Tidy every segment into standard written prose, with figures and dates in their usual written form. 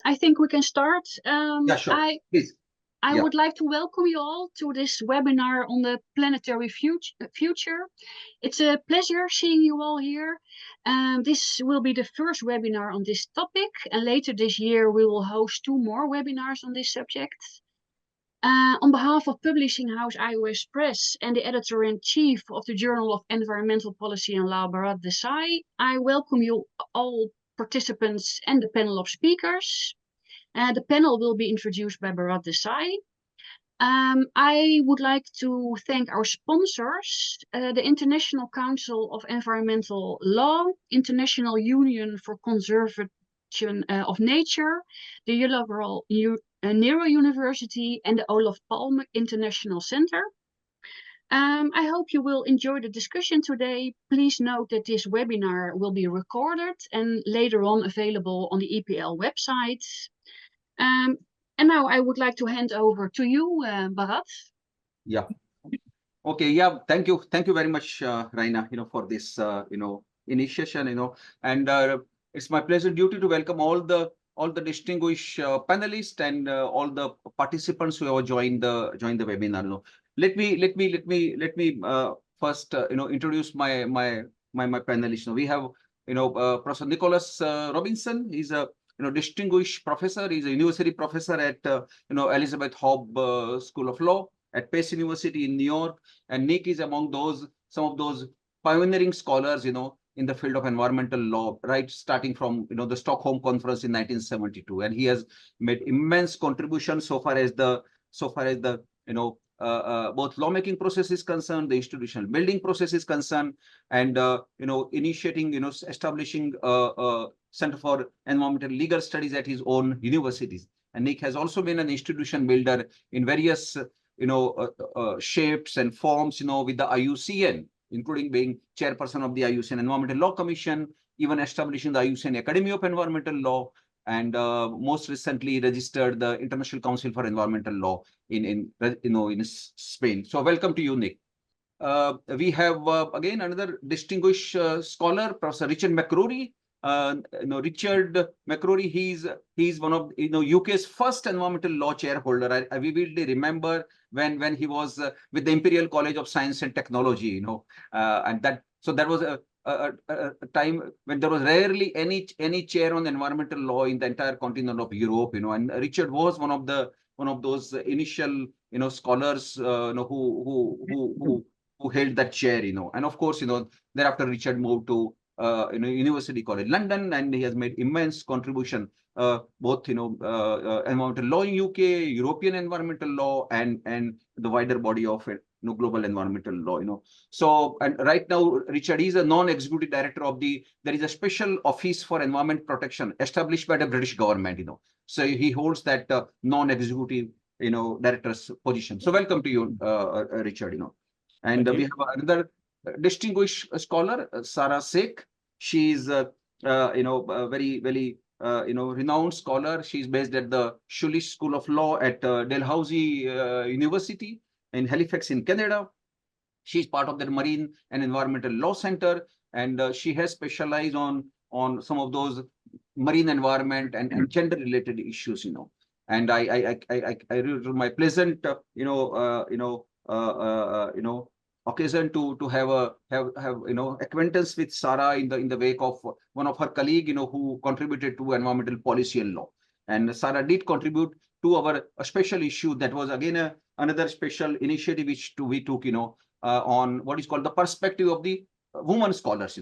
I think we can start. Yeah, sure. Please. I Yeah. would like to welcome you all to this webinar on the planetary future. It's a pleasure seeing you all here. This will be the first webinar on this topic, and later this year we will host 2 more webinars on this subject. On behalf of publishing house iOS Press and the editor-in-chief of the Journal of Environmental Policy and Law, Bharat Desai, I welcome you all participants and the panel of speakers. The panel will be introduced by Bharat Desai. I would like to thank our sponsors, the International Council of Environmental Law, International Union for Conservation of Nature, the Yale Nero University, and the Olaf Palme International Center. I hope you will enjoy the discussion today. Please note that this webinar will be recorded and later on available on the EPL website. And now I would like to hand over to you, Bharat. Yeah. Okay. Yeah. Thank you. Thank you very much, Raina, for this, initiation, and it's my pleasure duty to welcome all the distinguished panelists and all the participants who have joined the webinar. Let me first, introduce my panelists. We have, Professor Nicholas Robinson. He's a distinguished professor. He's a university professor at Elizabeth Hobb School of Law at Pace University in New York. And Nick is among some of those pioneering scholars, in the field of environmental law, right, starting from the Stockholm Conference in 1972. And he has made immense contributions so far as the both lawmaking process is concerned, the institutional building process is concerned, and initiating, establishing Center for Environmental Legal Studies at his own universities. And Nick has also been an institution builder in various shapes and forms, with the IUCN, including being chairperson of the IUCN Environmental Law Commission, even establishing the IUCN Academy of Environmental Law, and most recently registered the International Council for Environmental Law in Spain. So welcome to you, Nick. We have again another distinguished scholar, Professor Richard McCrory. Richard McCrory, he's one of UK's first environmental law chairholder. I vividly remember when he was with the Imperial College of Science and Technology, and that was a time when there was rarely any chair on environmental law in the entire continent of Europe, and Richard was one of those initial scholars who held that chair, and of course thereafter Richard moved to University College London, and he has made immense contribution both environmental law in UK, European environmental law, and the wider body of global environmental law. So, and right now Richard is a non-executive director of there is a special office for environment protection established by the British government. So he holds that non-executive director's position. So welcome to you, Richard. And we have another distinguished scholar, Sarah Sheikh. She's a very renowned scholar. She's based at the Shoeless School of Law at Dalhousie University in Halifax in Canada. She's part of the Marine and Environmental Law Center, and she has specialized on some of those marine environment and gender related issues. And I my pleasant occasion to have acquaintance with Sarah in the wake of one of her colleague who contributed to environmental policy and law. And Sarah did contribute to our special issue that was again another special initiative which we took on what is called the perspective of the woman scholars,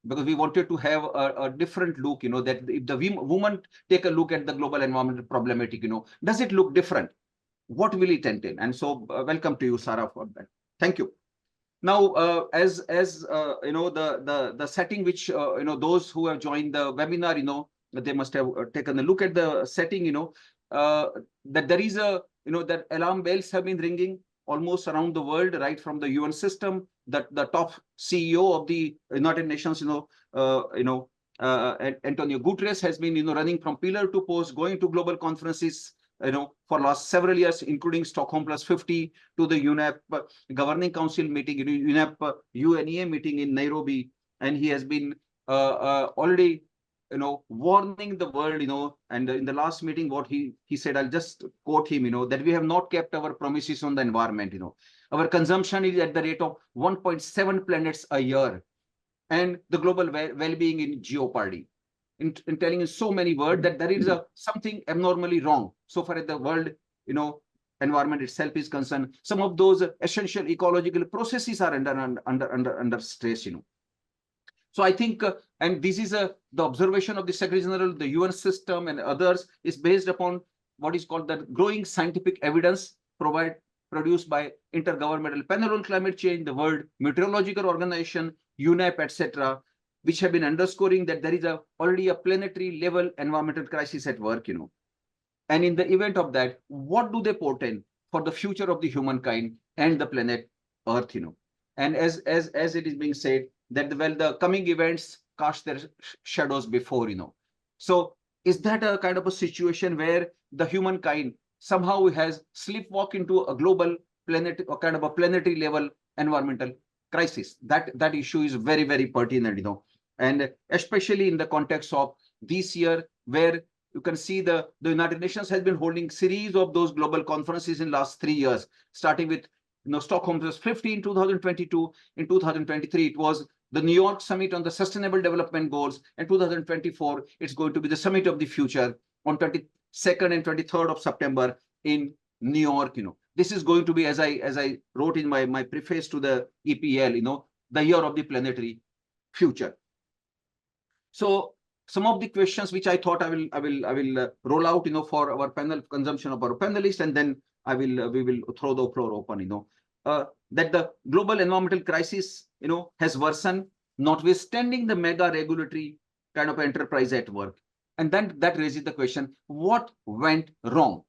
because we wanted to have a different look, that if the woman take a look at the global environmental problematic, does it look different? What will it entail? And so welcome to you, Sarah, for that. Thank you. Now, as the setting which those who have joined the webinar, they must have taken a look at the setting, that there is that alarm bells have been ringing almost around the world, right from the UN system, that the top CEO of the United Nations, Antonio Guterres has been running from pillar to post, going to global conferences, for last several years, including Stockholm Plus 50, to the UNEP Governing Council meeting, UNEP UNEA meeting in Nairobi, and he has been already warning the world, and in the last meeting, what he said, I'll just quote him, that we have not kept our promises on the environment. Our consumption is at the rate of 1.7 planets a year, and the global well-being in jeopardy. In telling in so many words that there is something abnormally wrong so far as the world, environment itself is concerned. Some of those essential ecological processes are under stress. So I think, and this is the observation of the Secretary General, the UN system, and others is based upon what is called the growing scientific evidence produced by Intergovernmental Panel on Climate Change, the World Meteorological Organization, UNEP, etc., which have been underscoring that there is already a planetary level environmental crisis at work. And in the event of that, what do they portend for the future of the humankind and the planet Earth? And as it is being said, that the coming events cast their shadows before. So is that a kind of a situation where the humankind somehow has sleepwalked into a global planet, or kind of a planetary level environmental crisis? That issue is very, very pertinent, and especially in the context of this year, where you can see the United Nations has been holding series of those global conferences in last 3 years, starting with Stockholm was 50 in 2022. In 2023, it was the New York Summit on the Sustainable Development Goals, and 2024, it's going to be the Summit of the Future on 22nd and 23rd of September in New York. This is going to be, as I wrote in my preface to the EPL, the year of the planetary future. So some of the questions which I thought I will roll out, for our panel consumption of our panelists, and then we will throw the floor open. That the global environmental crisis, has worsened, notwithstanding the mega regulatory kind of enterprise at work. And then that raises the question, what went wrong?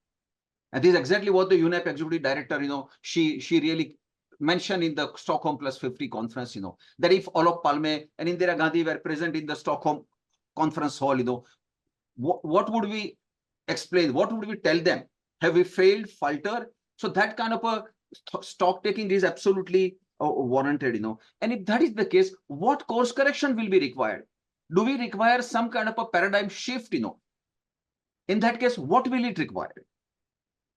And this is exactly what the UNEP executive director, she really mentioned in the Stockholm Plus 50 conference, that if Olof Palme and Indira Gandhi were present in the Stockholm conference hall, what would we explain? What would we tell them? Have we failed, falter? So that kind of a stock taking is absolutely warranted, And if that is the case, what course correction will be required? Do we require some kind of a paradigm shift? In that case, what will it require?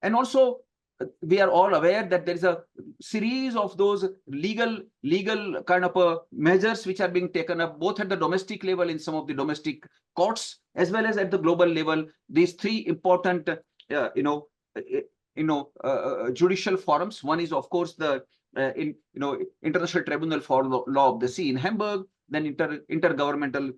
And also, we are all aware that there is a series of those legal kind of measures which are being taken up both at the domestic level in some of the domestic courts, as well as at the global level. These three important, judicial forums. One is, of course, the International Tribunal for Law of the Sea in Hamburg, then Intergovernmental,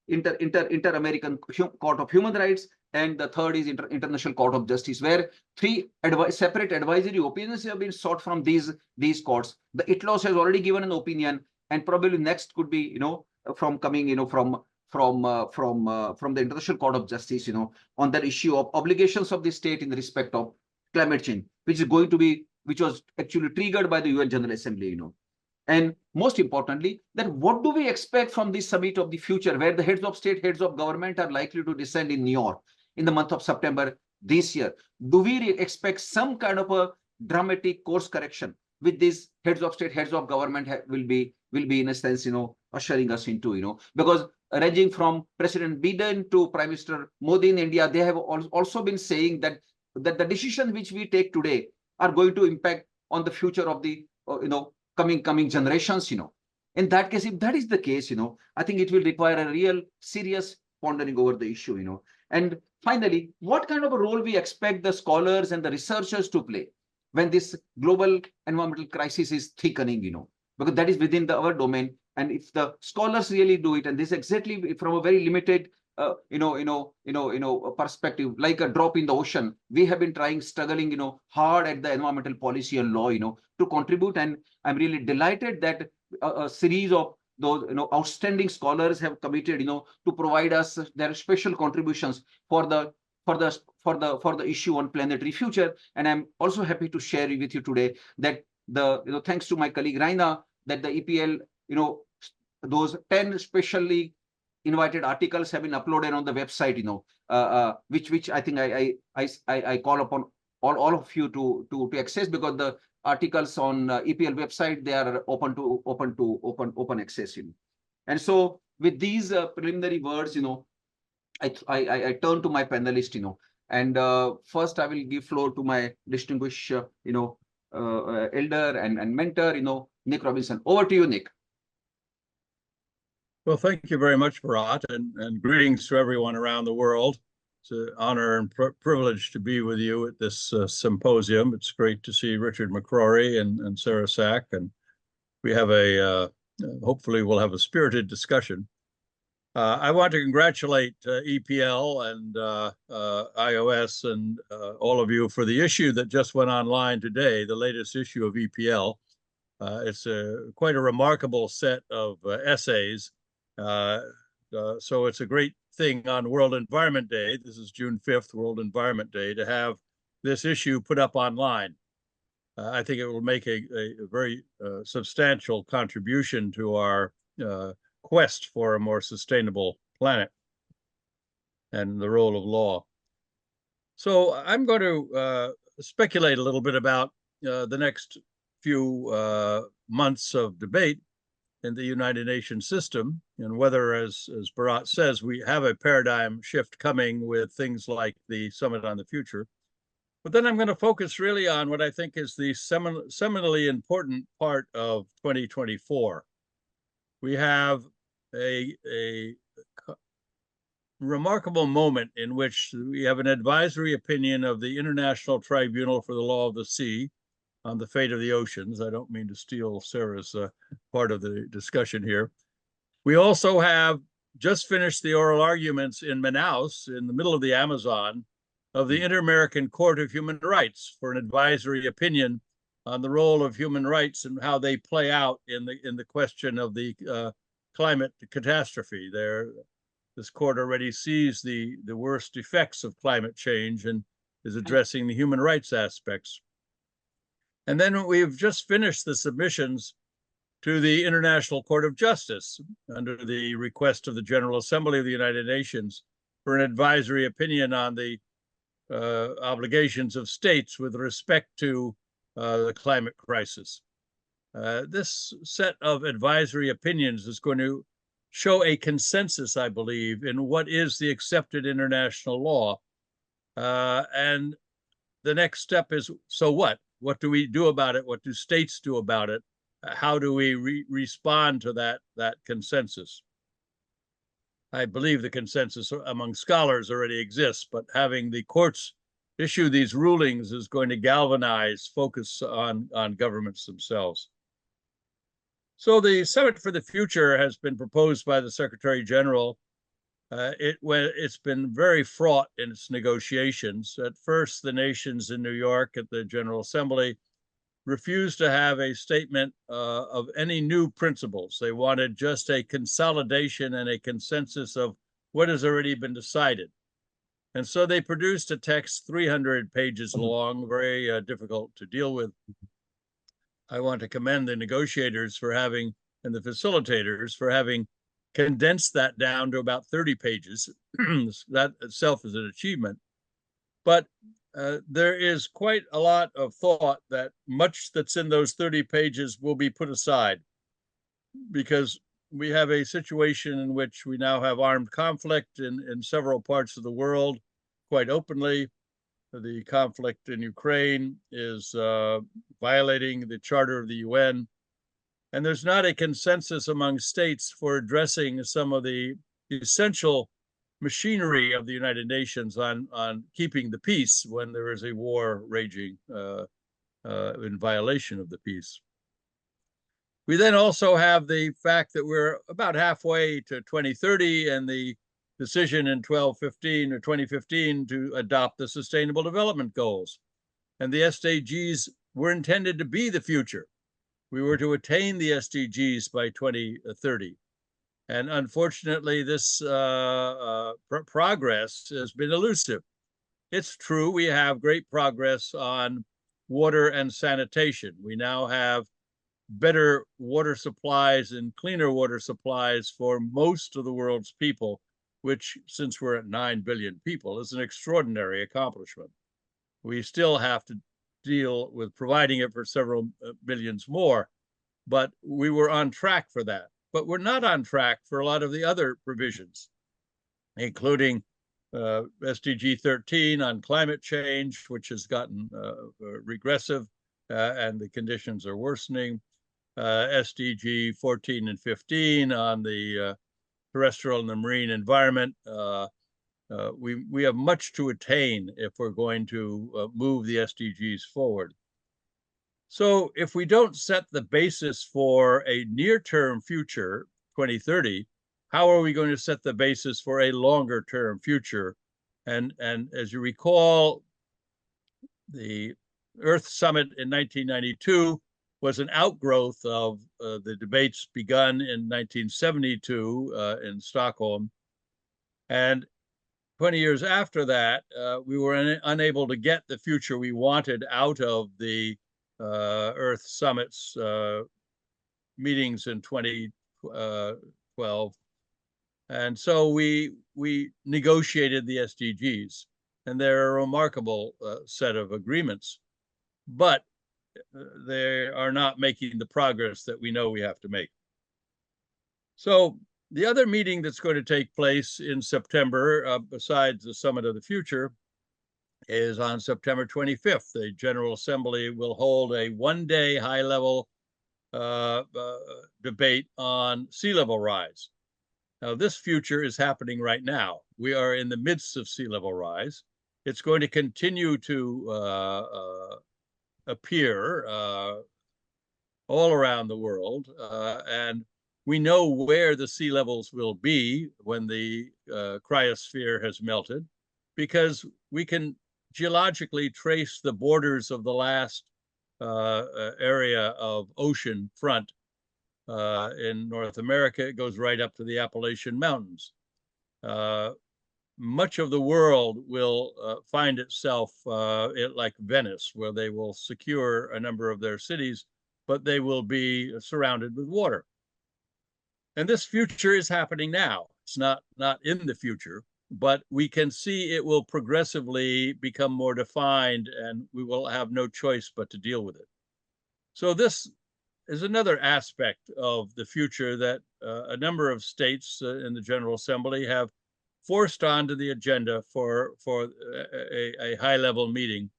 Inter-American Court of Human Rights, and the third is International Court of Justice, where three separate advisory opinions have been sought from these courts. The ITLOS has already given an opinion, and probably next could be, from coming, from the International Court of Justice, on that issue of obligations of the state in respect of climate change, which was actually triggered by the UN General Assembly, And most importantly, that what do we expect from this summit of the future, where the heads of state, heads of government are likely to descend in New York in the month of September this year? Do we expect some kind of a dramatic course correction with these heads of state, heads of government will be in a sense, ushering us into, because ranging from President Biden to Prime Minister Modi in India, they have also been saying that the decisions which we take today are going to impact on the future of the, coming generations. In that case, if that is the case, I think it will require a real serious pondering over the issue. And finally, what kind of a role we expect the scholars and the researchers to play when this global environmental crisis is thickening, because that is within our domain. And if the scholars really do it, and this is exactly from a very limited perspective, like a drop in the ocean, we have been struggling, hard at the environmental policy and law, to contribute. And I'm really delighted that a series of those, outstanding scholars have committed, to provide us their special contributions for the issue on planetary future. And I'm also happy to share with you today that thanks to my colleague Raina, that the EPL, those 10 specially invited articles have been uploaded on the website, which I think I call upon all of you to access, because the articles on EPL website, they are open access. And so with these preliminary words, I turn to my panelist, and first I will give floor to my distinguished, elder and mentor, Nick Robinson. Over to you, Nick. Well, thank you very much, Bharat, and greetings to everyone around the world. It's an honor and privilege to be with you at this symposium. It's great to see Richard McCrory and Sarah Sack, and we have hopefully we'll have a spirited discussion. I want to congratulate EPL and iOS and all of you for the issue that just went online today, the latest issue of EPL. It's quite a remarkable set of essays. So it's a great thing on World Environment Day. This is June 5th, World Environment Day, to have this issue put up online. I think it will make a very substantial contribution to our quest for a more sustainable planet and the role of law. So I'm going to speculate a little bit about the next few months of debate in the United Nations system, and whether, as Bharat says, we have a paradigm shift coming with things like the Summit on the Future. But then I'm going to focus really on what I think is the seminally important part of 2024. We have a remarkable moment in which we have an advisory opinion of the International Tribunal for the Law of the Sea on the fate of the oceans. I don't mean to steal Sarah's part of the discussion here. We also have just finished the oral arguments in Manaus, in the middle of the Amazon, of the Inter-American Court of Human Rights for an advisory opinion on the role of human rights and how they play out in the question of the climate catastrophe. This court already sees the worst effects of climate change and is addressing the human rights aspects. And then we've just finished the submissions to the International Court of Justice under the request of the General Assembly of the United Nations for an advisory opinion on the obligations of states with respect to the climate crisis. This set of advisory opinions is going to show a consensus, I believe, in what is the accepted international law. And the next step is, so what? What do we do about it? What do states do about it? How do we respond to that consensus? I believe the consensus among scholars already exists, but having the courts issue these rulings is going to galvanize focus on governments themselves. So the Summit for the Future has been proposed by the Secretary General. It's been very fraught in its negotiations. At first, the nations in New York at the General Assembly refused to have a statement of any new principles. They wanted just a consolidation and a consensus of what has already been decided. And so they produced a text 300 pages long, very difficult to deal with. I want to commend the negotiators for having, and the facilitators for having condensed that down to about 30 pages. That itself is an achievement. But there is quite a lot of thought that much that's in those 30 pages will be put aside, because we have a situation in which we now have armed conflict in several parts of the world quite openly. The conflict in Ukraine is violating the Charter of the UN. And there's not a consensus among states for addressing some of the essential machinery of the United Nations on keeping the peace when there is a war raging in violation of the peace. We then also have the fact that we're about halfway to 2030 and the decision in 2015 to adopt the Sustainable Development Goals. And the SDGs were intended to be the future. We were to attain the SDGs by 2030. And unfortunately, this progress has been elusive. It's true, we have great progress on water and sanitation. We now have better water supplies and cleaner water supplies for most of the world's people, which, since we're at 9 billion people, is an extraordinary accomplishment. We still have to deal with providing it for several billions more, but we were on track for that. but we're not on track for a lot of the other provisions, including SDG 13 on climate change, which has gotten regressive and the conditions are worsening. SDG 14 and 15 on the terrestrial and the marine environment. We have much to attain if we're going to move the SDGs forward. So if we don't set the basis for a near-term future, 2030, how are we going to set the basis for a longer-term future? And as you recall, the Earth Summit in 1992 was an outgrowth of the debates begun in 1972 in Stockholm. And 20 years after that, we were unable to get the future we wanted out of the Earth Summit's meetings in 2012. And so we negotiated the SDGs, and they're a remarkable set of agreements, but they are not making the progress that we know we have to make. So the other meeting that's going to take place in September, besides the Summit of the Future, is on September 25th. The General Assembly will hold a one-day high-level debate on sea level rise. Now, this future is happening right now. We are in the midst of sea level rise. It's going to continue to appear all around the world, and we know where the sea levels will be when the cryosphere has melted, because we can geologically trace the borders of the last area of ocean front. In North America, it goes right up to the Appalachian Mountains. Much of the world will find itself like Venice, where they will secure a number of their cities, but they will be surrounded with water. And this future is happening now. It's not in the future, but we can see it will progressively become more defined, and we will have no choice but to deal with it. So this is another aspect of the future that a number of states in the General Assembly have forced onto the agenda for a high-level meeting,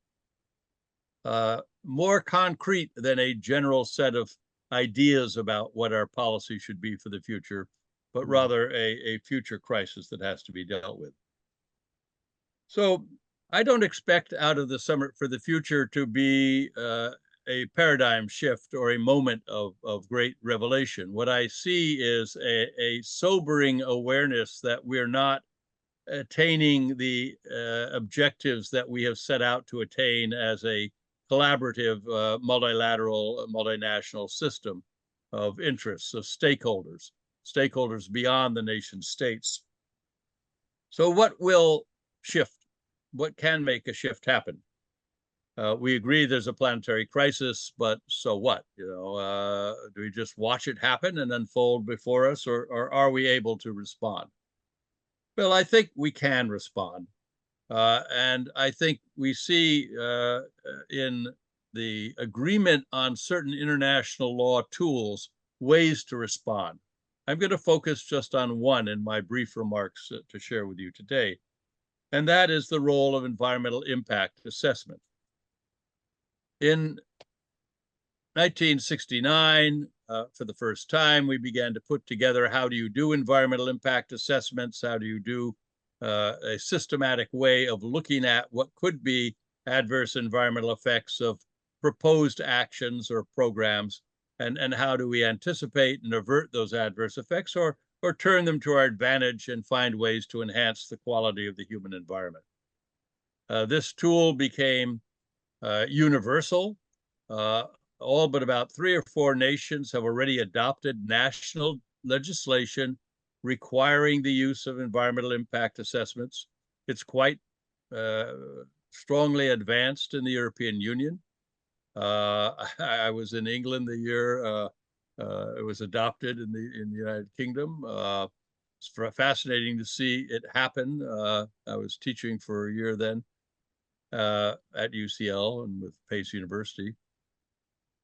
more concrete than a general set of ideas about what our policy should be for the future, but rather a future crisis that has to be dealt with. So I don't expect out of the Summit for the Future to be a paradigm shift or a moment of great revelation. What I see is a sobering awareness that we're not attaining the objectives that we have set out to attain as a collaborative, multilateral, multinational system of interests, of stakeholders beyond the nation states. So what will shift? What can make a shift happen? We agree there's a planetary crisis, but so what? Do we just watch it happen and unfold before us, or are we able to respond? Well, I think we can respond. And I think we see in the agreement on certain international law tools ways to respond. I'm going to focus just on one in my brief remarks to share with you today, and that is the role of environmental impact assessment. In 1969, for the first time, we began to put together how do you do environmental impact assessments, how do you do a systematic way of looking at what could be adverse environmental effects of proposed actions or programs, and how do we anticipate and avert those adverse effects, or turn them to our advantage and find ways to enhance the quality of the human environment. This tool became universal. All but about 3 or 4 nations have already adopted national legislation requiring the use of environmental impact assessments. It's quite strongly advanced in the European Union. I was in England the year it was adopted in the United Kingdom. It's fascinating to see it happen. I was teaching for a year then at UCL and with Pace University.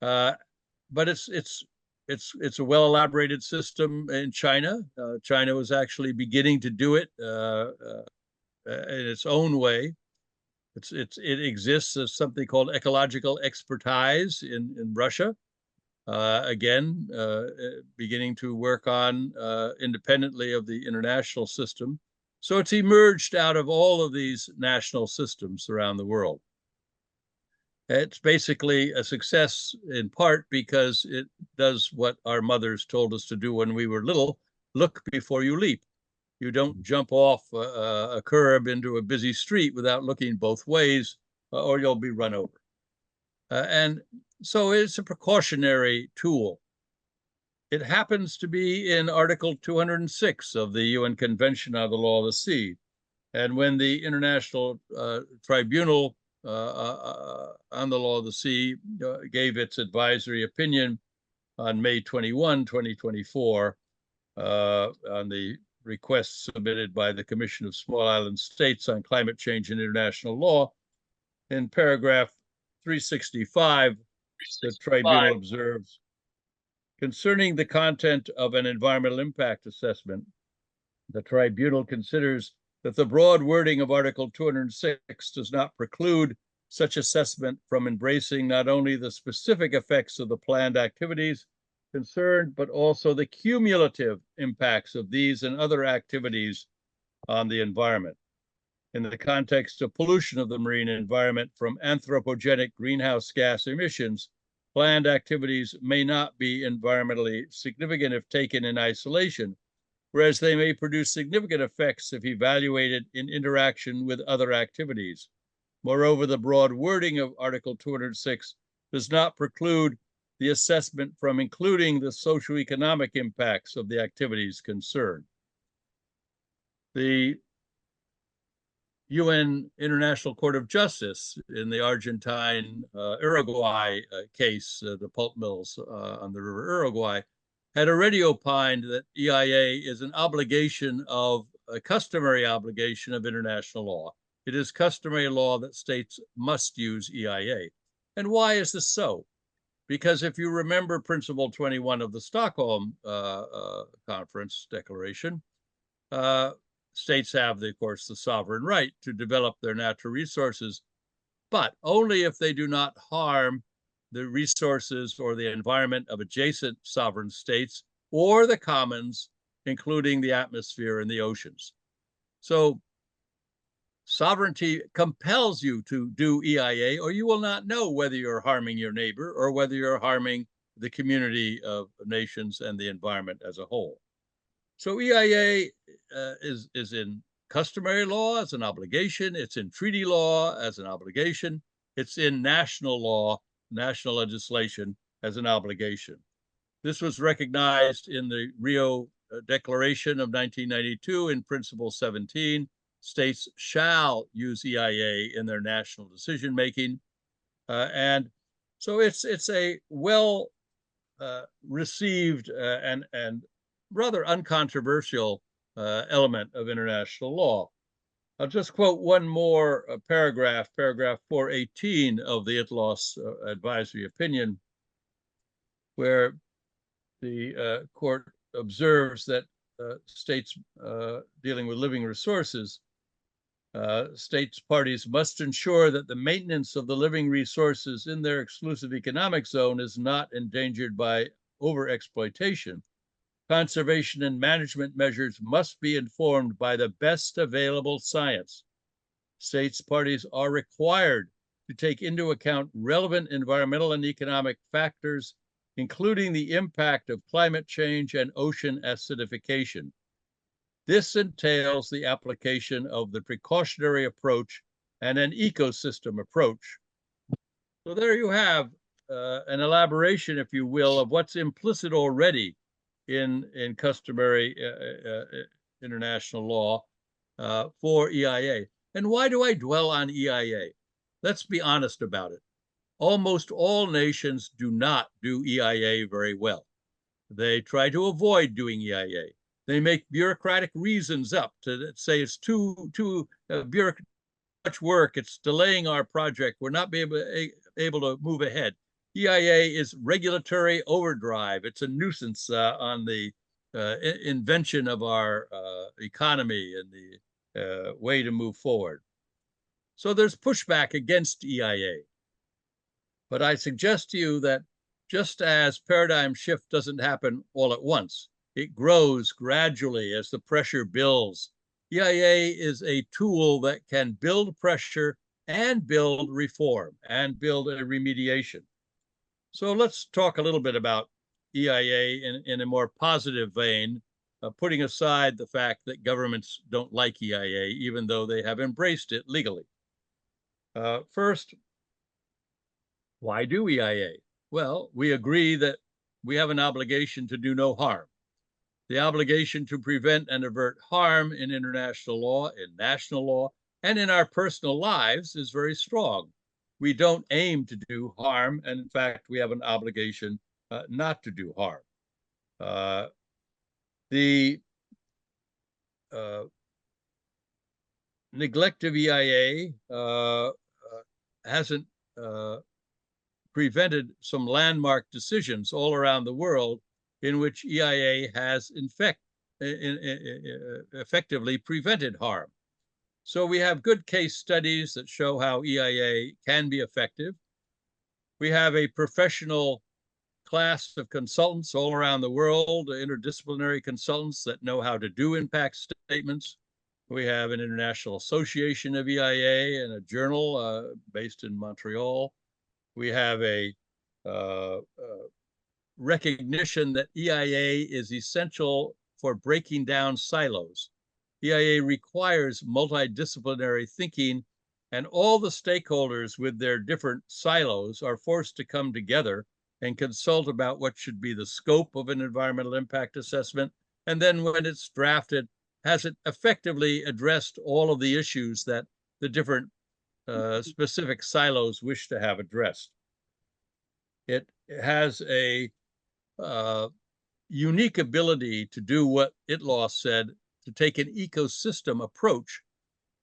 But it's it's a well elaborated system in China. China was actually beginning to do it in its own way. It exists as something called ecological expertise in Russia. Again, beginning to work on independently of the international system. So it's emerged out of all of these national systems around the world. It's basically a success in part because it does what our mothers told us to do when we were little: look before you leap. You don't jump off a curb into a busy street without looking both ways, or you'll be run over. And so it's a precautionary tool. It happens to be in Article 206 of the UN Convention on the Law of the Sea. And when the International Tribunal on the Law of the Sea gave its advisory opinion on May 21, 2024, on the request submitted by the Commission of Small Island States on Climate Change and International Law, in paragraph 365, the tribunal observes, concerning the content of an environmental impact assessment, the tribunal considers that the broad wording of Article 206 does not preclude such assessment from embracing not only the specific effects of the planned activities concerned, but also the cumulative impacts of these and other activities on the environment. In the context of pollution of the marine environment from anthropogenic greenhouse gas emissions, planned activities may not be environmentally significant if taken in isolation, whereas they may produce significant effects if evaluated in interaction with other activities. Moreover, the broad wording of Article 206 does not preclude the assessment from including the socioeconomic impacts of the activities concerned. The UN International Court of Justice in the Argentine Uruguay case, the pulp mills on the River Uruguay, had already opined that EIA is an obligation of a customary obligation of international law. It is customary law that states must use EIA. And why is this so? Because if you remember Principle 21 of the Stockholm Conference Declaration, states have, of course, the sovereign right to develop their natural resources, but only if they do not harm the resources or the environment of adjacent sovereign states or the commons, including the atmosphere and the oceans. So sovereignty compels you to do EIA, or you will not know whether you're harming your neighbor or whether you're harming the community of nations and the environment as a whole. So EIA is in customary law as an obligation. It's in treaty law as an obligation. It's in national law, national legislation as an obligation. This was recognized in the Rio Declaration of 1992 in Principle 17. States shall use EIA in their national decision-making. And so it's a well received and rather uncontroversial element of international law. I'll just quote one more paragraph 418 of the ITLOS advisory opinion, where the court observes that states dealing with living resources, states parties must ensure that the maintenance of the living resources in their exclusive economic zone is not endangered by overexploitation. Conservation and management measures must be informed by the best available science. States parties are required to take into account relevant environmental and economic factors, including the impact of climate change and ocean acidification. This entails the application of the precautionary approach and an ecosystem approach. So there you have an elaboration, if you will, of what's implicit already in customary international law for EIA. And why do I dwell on EIA? Let's be honest about it. Almost all nations do not do EIA very well. They try to avoid doing EIA. They make bureaucratic reasons up to say it's too bureaucratic, much work, it's delaying our project, we're not able to move ahead. EIA is regulatory overdrive. It's a nuisance on the invention of our economy and the way to move forward. So there's pushback against EIA. But I suggest to you that just as paradigm shift doesn't happen all at once, it grows gradually as the pressure builds. EIA is a tool that can build pressure and build reform and build a remediation. So let's talk a little bit about EIA in a more positive vein, putting aside the fact that governments don't like EIA, even though they have embraced it legally. First, why do EIA? Well, we agree that we have an obligation to do no harm. The obligation to prevent and avert harm in international law, in national law, and in our personal lives is very strong. We don't aim to do harm, and in fact, we have an obligation not to do harm. The neglect of EIA hasn't prevented some landmark decisions all around the world in which EIA has effectively prevented harm. So we have good case studies that show how EIA can be effective. We have a professional class of consultants all around the world, interdisciplinary consultants that know how to do impact statements. We have an international association of EIA and a journal based in Montreal. We have a recognition that EIA is essential for breaking down silos. EIA requires multidisciplinary thinking, and all the stakeholders with their different silos are forced to come together and consult about what should be the scope of an environmental impact assessment. And then when it's drafted, has it effectively addressed all of the issues that the different specific silos wish to have addressed. It has a unique ability to do what ITLAW said, to take an ecosystem approach.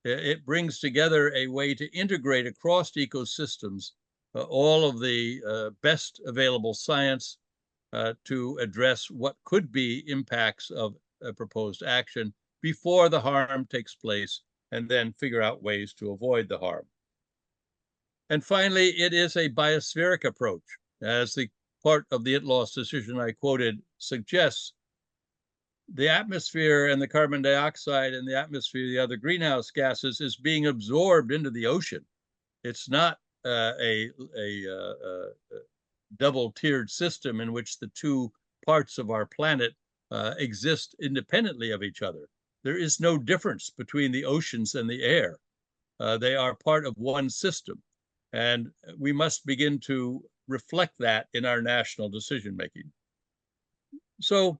It brings together a way to integrate across ecosystems all of the best available science to address what could be impacts of a proposed action before the harm takes place, and then figure out ways to avoid the harm. And finally, it is a biospheric approach. As the part of the ITLAW's decision I quoted suggests, the atmosphere and the carbon dioxide in the atmosphere, the other greenhouse gases, is being absorbed into the ocean. It's not a double-tiered system in which the two parts of our planet exist independently of each other. There is no difference between the oceans and the air. They are part of one system, and we must begin to reflect that in our national decision-making. So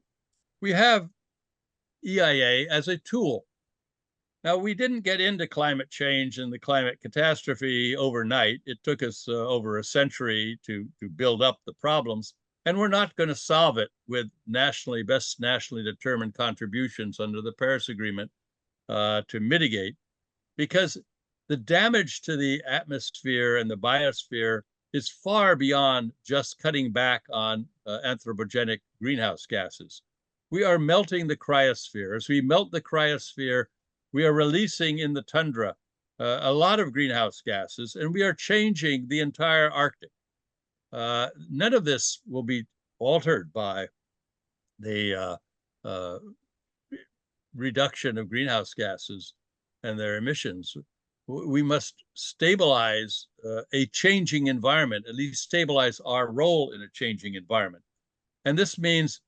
we have EIA as a tool. Now, we didn't get into climate change and the climate catastrophe overnight. It took us over a century to build up the problems, and we're not going to solve it with best nationally determined contributions under the Paris Agreement to mitigate, because the damage to the atmosphere and the biosphere is far beyond just cutting back on anthropogenic greenhouse gases. We are melting the cryosphere. As we melt the cryosphere, we are releasing in the tundra a lot of greenhouse gases, and we are changing the entire Arctic. None of this will be altered by the reduction of greenhouse gases and their emissions. We must stabilize a changing environment, at least stabilize our role in a changing environment. And this means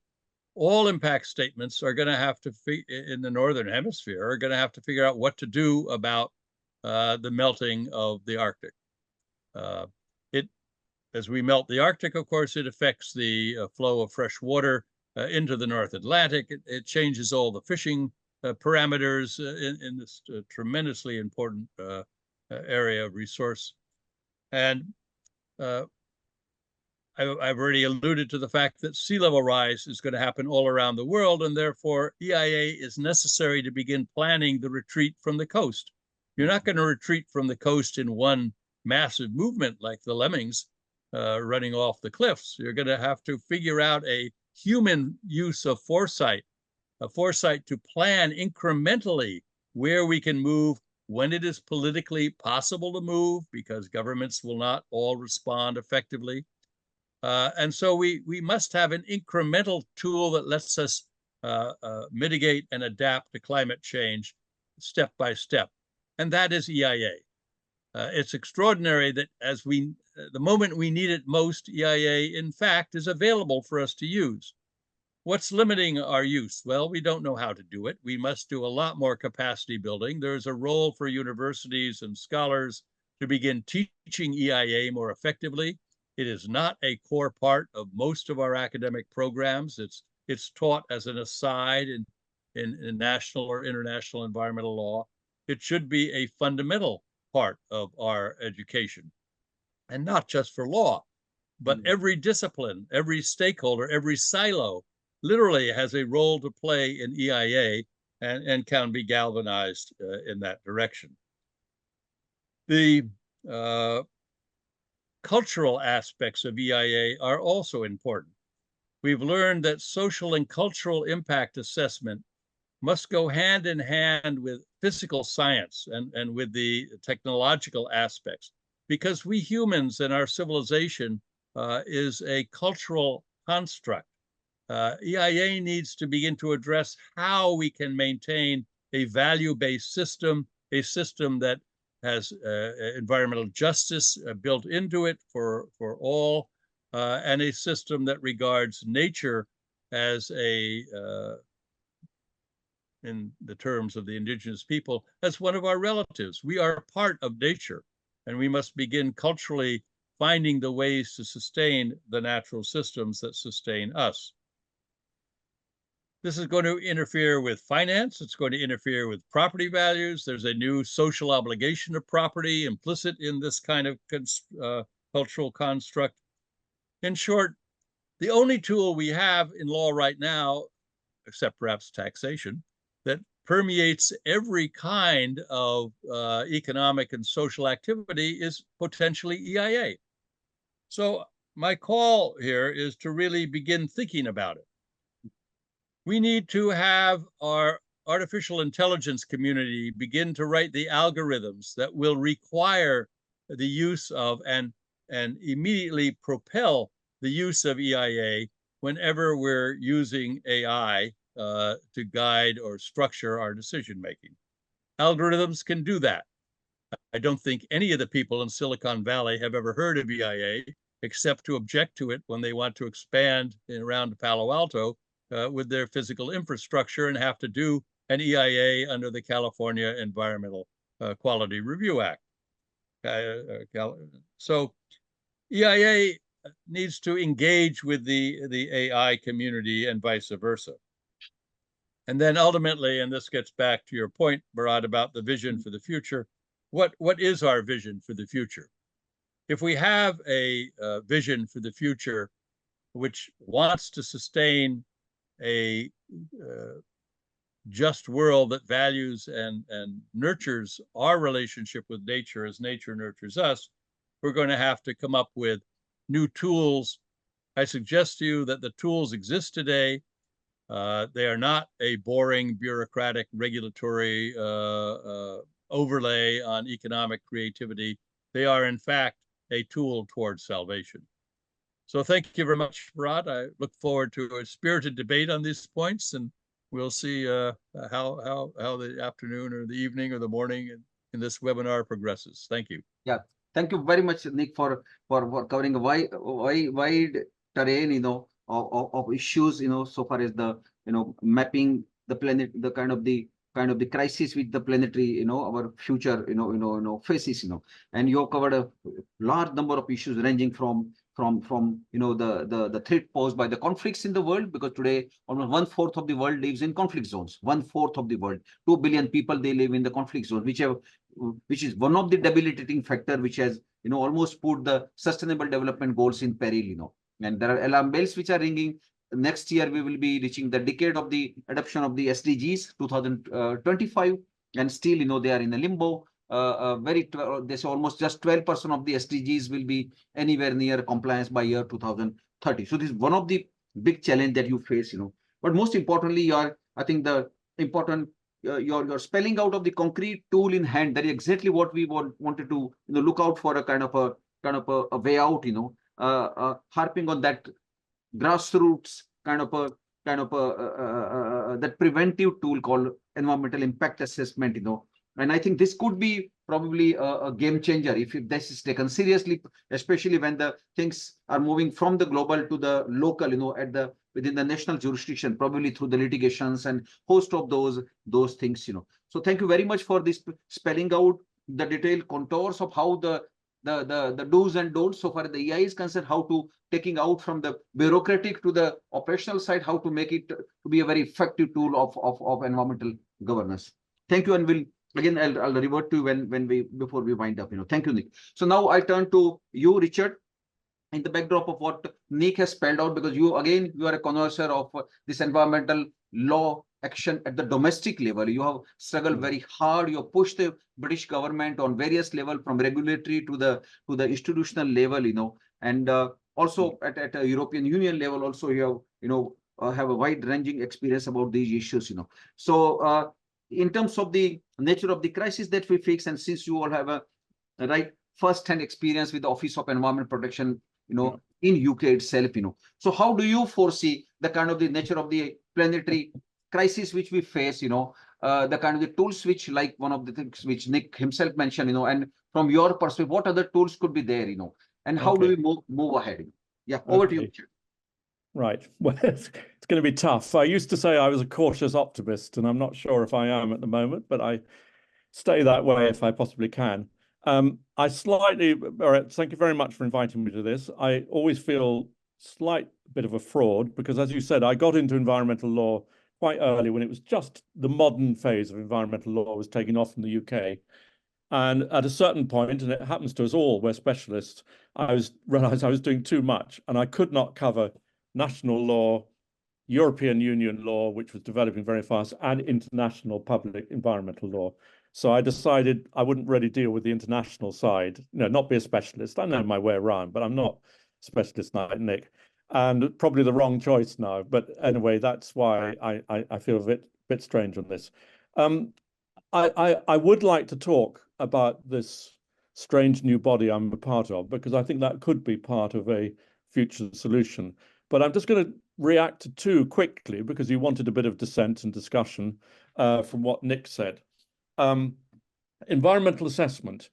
all impact statements are going to have to, in the Northern Hemisphere, are going to have to figure out what to do about the melting of the Arctic. As we melt the Arctic, of course, it affects the flow of fresh water into the North Atlantic. It changes all the fishing parameters in this tremendously important area of resource. And I've already alluded to the fact that sea level rise is going to happen all around the world, and therefore EIA is necessary to begin planning the retreat from the coast. You're not going to retreat from the coast in one massive movement like the lemmings. running off the cliffs. You're going to have to figure out a human use of foresight, a foresight to plan incrementally where we can move when it is politically possible to move, because governments will not all respond effectively. And so we must have an incremental tool that lets us mitigate and adapt to climate change step by step. And that is EIA. It's extraordinary that the moment we need it most, EIA, in fact, is available for us to use. What's limiting our use? Well, we don't know how to do it. We must do a lot more capacity building. There's a role for universities and scholars to begin teaching EIA more effectively. It is not a core part of most of our academic programs. It's taught as an aside in national or international environmental law. It should be a fundamental part of our education, and not just for law, but every discipline, every stakeholder, every silo literally has a role to play in EIA and can be galvanized in that direction. The cultural aspects of EIA are also important. We've learned that social and cultural impact assessment must go hand in hand with physical science and with the technological aspects, because we humans and our civilization is a cultural construct. EIA needs to begin to address how we can maintain a value-based system, a system that has environmental justice built into it for all, and a system that regards nature as in the terms of the indigenous people, as one of our relatives. We are part of nature, and we must begin culturally finding the ways to sustain the natural systems that sustain us. This is going to interfere with finance. It's going to interfere with property values. There's a new social obligation of property implicit in this kind of cultural construct. In short, the only tool we have in law right now, except perhaps taxation, that permeates every kind of economic and social activity is potentially EIA. So my call here is to really begin thinking about it. We need to have our artificial intelligence community begin to write the algorithms that will require the use of and immediately propel the use of EIA whenever we're using AI to guide or structure our decision making. Algorithms can do that. I don't think any of the people in Silicon Valley have ever heard of EIA, except to object to it when they want to expand around Palo Alto with their physical infrastructure and have to do an EIA under the California Environmental Quality Review Act. So EIA needs to engage with the AI community and vice versa. And then ultimately, and this gets back to your point, Bharat, about the vision for the future, what is our vision for the future? If we have a vision for the future which wants to sustain a just world that values and nurtures our relationship with nature as nature nurtures us, we're going to have to come up with new tools. I suggest to you that the tools exist today. They are not a boring, bureaucratic, regulatory overlay on economic creativity. They are, in fact, a tool towards salvation. So thank you very much, Bharat. I look forward to a spirited debate on these points, and we'll see how the afternoon or the evening or the morning in this webinar progresses. Thank you. Yeah, thank you very much, Nick, for covering a wide terrain, of issues, so far as the, mapping the planet, the kind of the crisis with the planetary, our future, faces, and you have covered a large number of issues ranging from the threat posed by the conflicts in the world, because today almost 1/4 of the world lives in conflict zones. 1/4 of the world, 2 billion people, they live in the conflict zone, which is one of the debilitating factor which has almost put the sustainable development goals in peril. And there are alarm bells which are ringing. Next year we will be reaching the decade of the adoption of the SDGs 2025, and still they are in a limbo. this almost just 12% of the SDGs will be anywhere near compliance by year 2030. So this is one of the big challenge that you face, But most importantly, I think the important you're spelling out of the concrete tool in hand. That is exactly what we wanted to look out for, a kind of a way out, harping on that grassroots that preventive tool called environmental impact assessment, And I think this could be probably a game changer if this is taken seriously, especially when the things are moving from the global to the local, within the national jurisdiction, probably through the litigations and host of those things, So thank you very much for this spelling out the detailed contours of how the do's and don'ts so far as the EI is concerned, how to taking out from the bureaucratic to the operational side, how to make it to be a very effective tool of environmental governance. Thank you, and I'll revert to you before we wind up. Thank you, Nick. So now I turn to you, Richard, in the backdrop of what Nick has spelled out, because you are a connoisseur of this environmental law action at the domestic level. You have struggled very hard. You have pushed the British government on various levels, from regulatory to the institutional level, and also at a European Union level. Also, you have a wide-ranging experience about these issues. So in terms of the nature of the crisis that we face, and since you all have a first-hand experience with the Office of Environment Protection, in UK itself, So how do you foresee the kind of the nature of the planetary crisis which we face, the kind of the tools which, like one of the things which Nick himself mentioned, and from your perspective, what other tools could be there, and how do we move ahead? Yeah, over to you, Richard. Right. Well, it's going to be tough. I used to say I was a cautious optimist, and I'm not sure if I am at the moment, but I stay that way if I possibly can. All right, thank you very much for inviting me to this. I always feel slight bit of a fraud because, as you said, I got into environmental law quite early when it was just the modern phase of environmental law was taking off in the UK. And at a certain point, and it happens to us all, we're specialists, I realized I was doing too much and I could not cover national law, European Union law, which was developing very fast, and international public environmental law. So I decided I wouldn't really deal with the international side, not be a specialist. I know my way around, but I'm not a specialist like Nick. And probably the wrong choice now. But anyway, that's why I feel a bit strange on this. I would like to talk about this strange new body I'm a part of, because I think that could be part of a future solution. But I'm just going to react to two quickly, because you wanted a bit of dissent and discussion from what Nick said. Environmental assessment.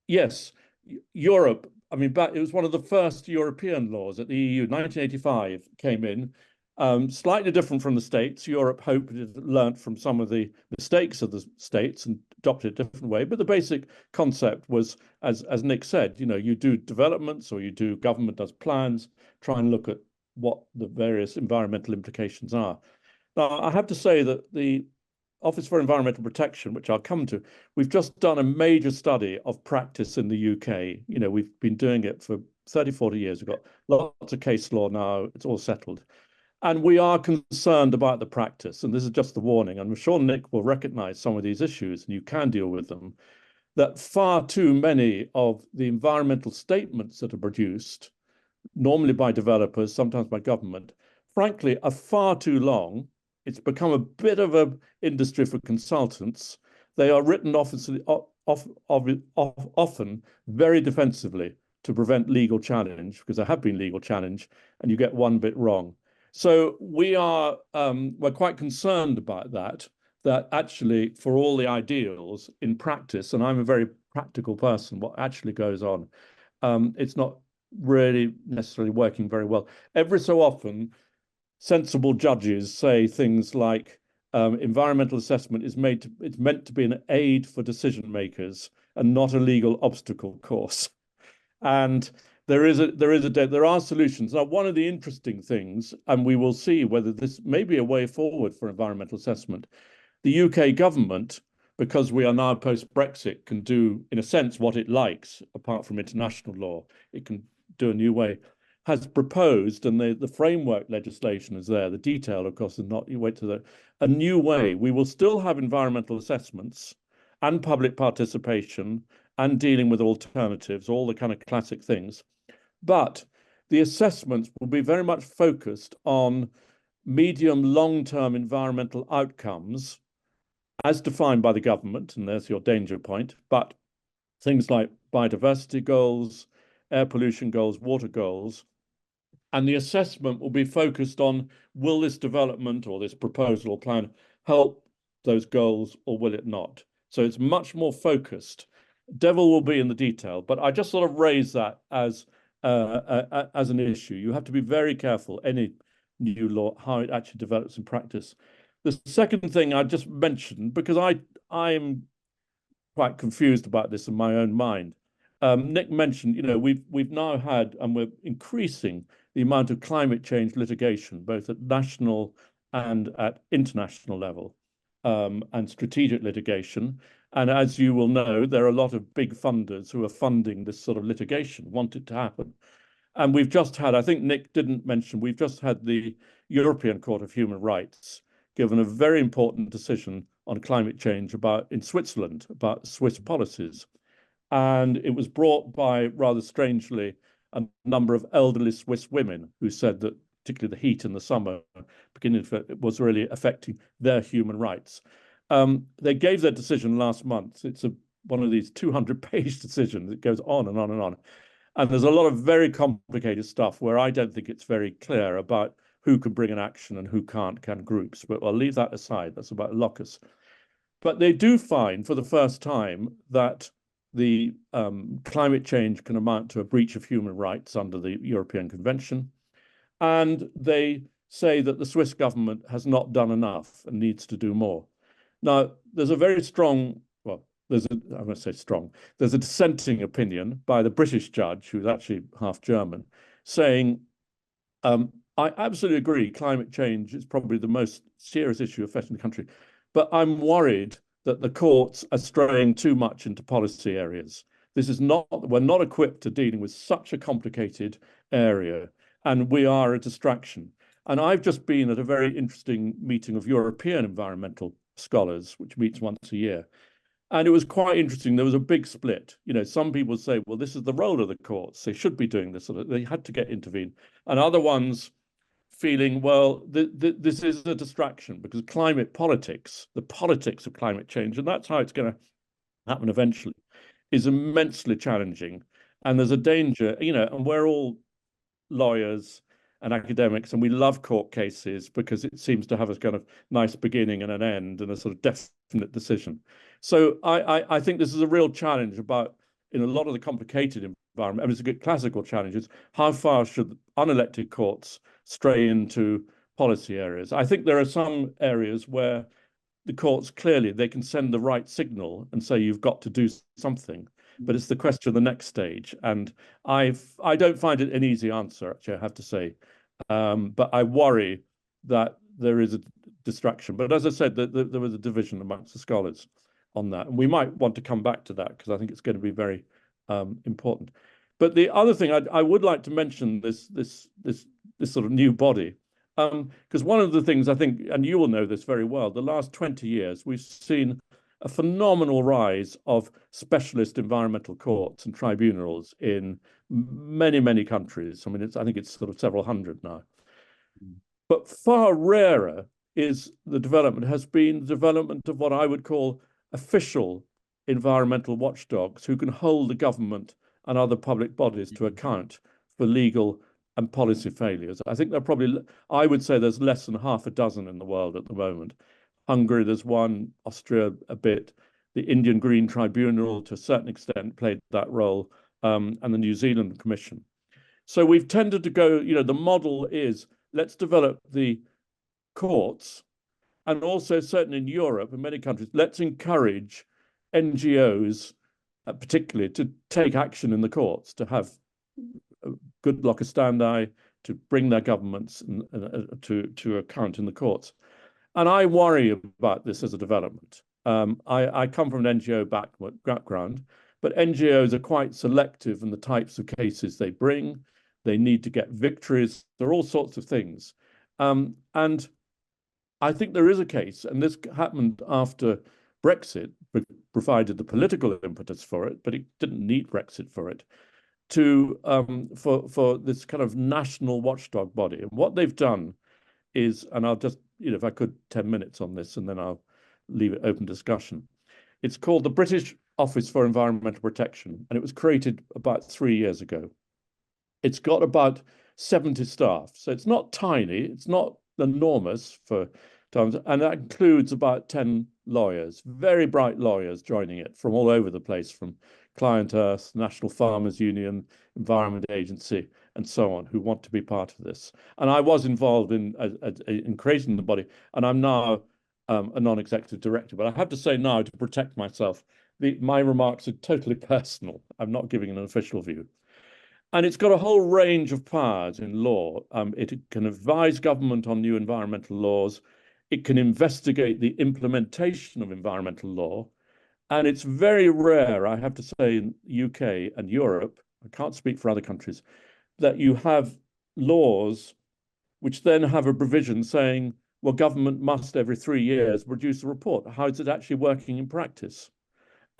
Yes, Europe, it was one of the first European laws at the EU. 1985 came in, slightly different from the States. Europe hoped it learnt from some of the mistakes of the States and adopted a different way. But the basic concept was, as Nick said, you do developments, or government does plans, try and look at what the various environmental implications are. Now, I have to say that the Office for Environmental Protection, which I'll come to, we've just done a major study of practice in the UK. We've been doing it for 30, 40 years. We've got lots of case law now. It's all settled. And we are concerned about the practice. And this is just the warning. I'm sure Nick will recognize some of these issues, and you can deal with them, that far too many of the environmental statements that are produced, normally by developers, sometimes by government, frankly, are far too long. It's become a bit of an industry for consultants. They are written often very defensively to prevent legal challenge, because there have been legal challenge, and you get one bit wrong. So we're quite concerned about that actually for all the ideals in practice, and I'm a very practical person, what actually goes on, it's not really necessarily working very well. Every so often, sensible judges say things like environmental assessment is it's meant to be an aid for decision makers and not a legal obstacle course. And there are solutions. Now, one of the interesting things, and we will see whether this may be a way forward for environmental assessment, the UK government, because we are now post-Brexit, can do, in a sense, what it likes, apart from international law. It can do a new way, has proposed, and the framework legislation is there. The detail, of course, is not, you wait to a new way. We will still have environmental assessments, and public participation and dealing with alternatives, all the kind of classic things. But the assessments will be very much focused on medium, long-term environmental outcomes as defined by the government, and there's your danger point, but things like biodiversity goals, air pollution goals, water goals, and the assessment will be focused on, will this development or this proposal or plan help those goals or will it not? So it's much more focused. Devil will be in the detail, but I just sort of raise that as an issue. You have to be very careful, any new law, how it actually develops in practice. The second thing I just mentioned, because I'm quite confused about this in my own mind. Nick mentioned, we've now had, and we're increasing the amount of climate change litigation, both at national and at international level, and strategic litigation. And as you will know, there are a lot of big funders who are funding this sort of litigation, want it to happen. And we've just had, I think Nick didn't mention, we've just had the European Court of Human Rights given a very important decision on climate change in Switzerland, about Swiss policies. And it was brought by, rather strangely, a number of elderly Swiss women who said that particularly the heat in the summer it was really affecting their human rights. They gave their decision last month. It's one of these 200-page decisions. It goes on and on and on. And there's a lot of very complicated stuff where I don't think it's very clear about who can bring an action and who can't, can groups. But I'll leave that aside. That's about locus. But they do find for the first time that the climate change can amount to a breach of human rights under the European Convention. And they say that the Swiss government has not done enough and needs to do more. Now, there's a very strong, I'm going to say strong, there's a dissenting opinion by the British judge, who's actually half German, saying, I absolutely agree, climate change is probably the most serious issue affecting the country, but I'm worried that the courts are straying too much into policy areas. We're not equipped to dealing with such a complicated area, and we are a distraction. And I've just been at a very interesting meeting of European environmental scholars, which meets once a year. And it was quite interesting. There was a big split. Some people say, well, this is the role of the courts. They should be doing this. So they had to get intervened. And other ones feeling, well, this is a distraction because climate politics, the politics of climate change, and that's how it's going to happen eventually, is immensely challenging. And there's a danger, and we're all lawyers and academics, and we love court cases because it seems to have a kind of nice beginning and an end and a sort of definite decision. So I think this is a real challenge about, in a lot of the complicated environment, and it's a good classical challenge, is how far should unelected courts stray into policy areas? I think there are some areas where the courts clearly, they can send the right signal and say you've got to do something, but it's the question of the next stage. And I don't find it an easy answer, actually, I have to say. But I worry that there is a distraction. But as I said, there was a division amongst the scholars on that. And we might want to come back to that because I think it's going to be very important. But the other thing I would like to mention this sort of new body, because one of the things I think, and you will know this very well, the last 20 years, we've seen a phenomenal rise of specialist environmental courts and tribunals in many, many countries. I mean, I think it's sort of several hundred now. But far rarer is the development, has been the development of what I would call official environmental watchdogs who can hold the government and other public bodies to account for legal and policy failures. I think I would say there's less than half a dozen in the world at the moment. Hungary, there's one, Austria a bit, the Indian Green Tribunal to a certain extent played that role, and the New Zealand Commission. So we've tended to go, the model is, let's develop the courts, and also certainly in Europe and many countries, let's encourage NGOs, particularly, to take action in the courts, to have good locus standi, to bring their governments to account in the courts. And I worry about this as a development. I come from an NGO background, but NGOs are quite selective in the types of cases they bring. They need to get victories. There are all sorts of things. And I think there is a case, and this happened after Brexit provided the political impetus for it, but it didn't need Brexit for it, to for this kind of national watchdog body. And what they've done is, and I'll just, if I could, 10 minutes on this, and then I'll leave it open discussion. It's called the British Office for Environmental Protection, and it was created about 3 years ago. It's got about 70 staff, so it's not tiny, it's not enormous for times, and that includes about 10 lawyers, very bright lawyers joining it from all over the place, from Client Earth, National Farmers Union, Environment Agency, and so on, who want to be part of this. And I was involved in creating the body, and I'm now a non-executive director. But I have to say now, to protect myself, my remarks are totally personal. I'm not giving an official view. And it's got a whole range of powers in law. It can advise government on new environmental laws. It can investigate the implementation of environmental law. And it's very rare, I have to say, in the UK and Europe, I can't speak for other countries, that you have laws which then have a provision saying, well, government must every 3 years produce a report. How is it actually working in practice?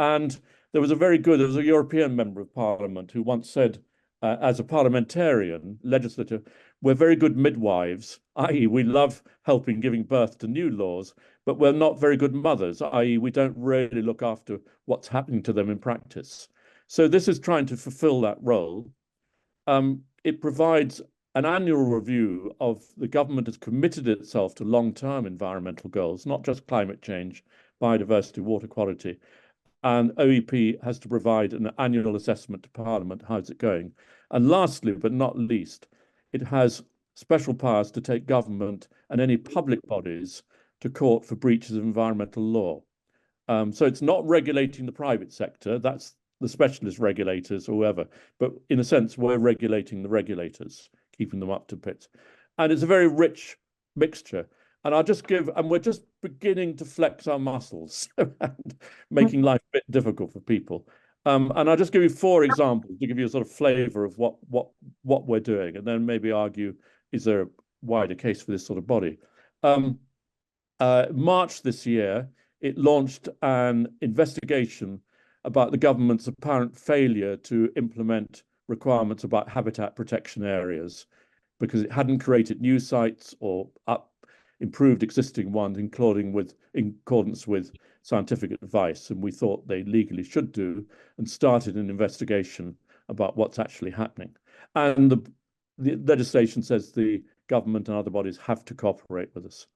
And there was a European member of parliament who once said, as a parliamentarian, legislator, we're very good midwives, i.e. we love helping giving birth to new laws, but we're not very good mothers, i.e. we don't really look after what's happening to them in practice. So this is trying to fulfill that role. It provides an annual review of the government has committed itself to long-term environmental goals, not just climate change, biodiversity, water quality. And OEP has to provide an annual assessment to Parliament. How's it going? And lastly, but not least, it has special powers to take government and any public bodies to court for breaches of environmental law. So it's not regulating the private sector. That's the specialist regulators or whoever. But in a sense, we're regulating the regulators, keeping them up to bit. And it's a very rich mixture. And we're just beginning to flex our muscles and making life a bit difficult for people. And I'll just give you 4 examples to give you a sort of flavor of what we're doing, and then maybe argue, is there a wider case for this sort of body? March this year, it launched an investigation about the government's apparent failure to implement requirements about habitat protection areas, because it hadn't created new sites or improved existing ones in accordance with scientific advice. And we thought they legally should do, and started an investigation about what's actually happening. And the legislation says the government and other bodies have to cooperate with us.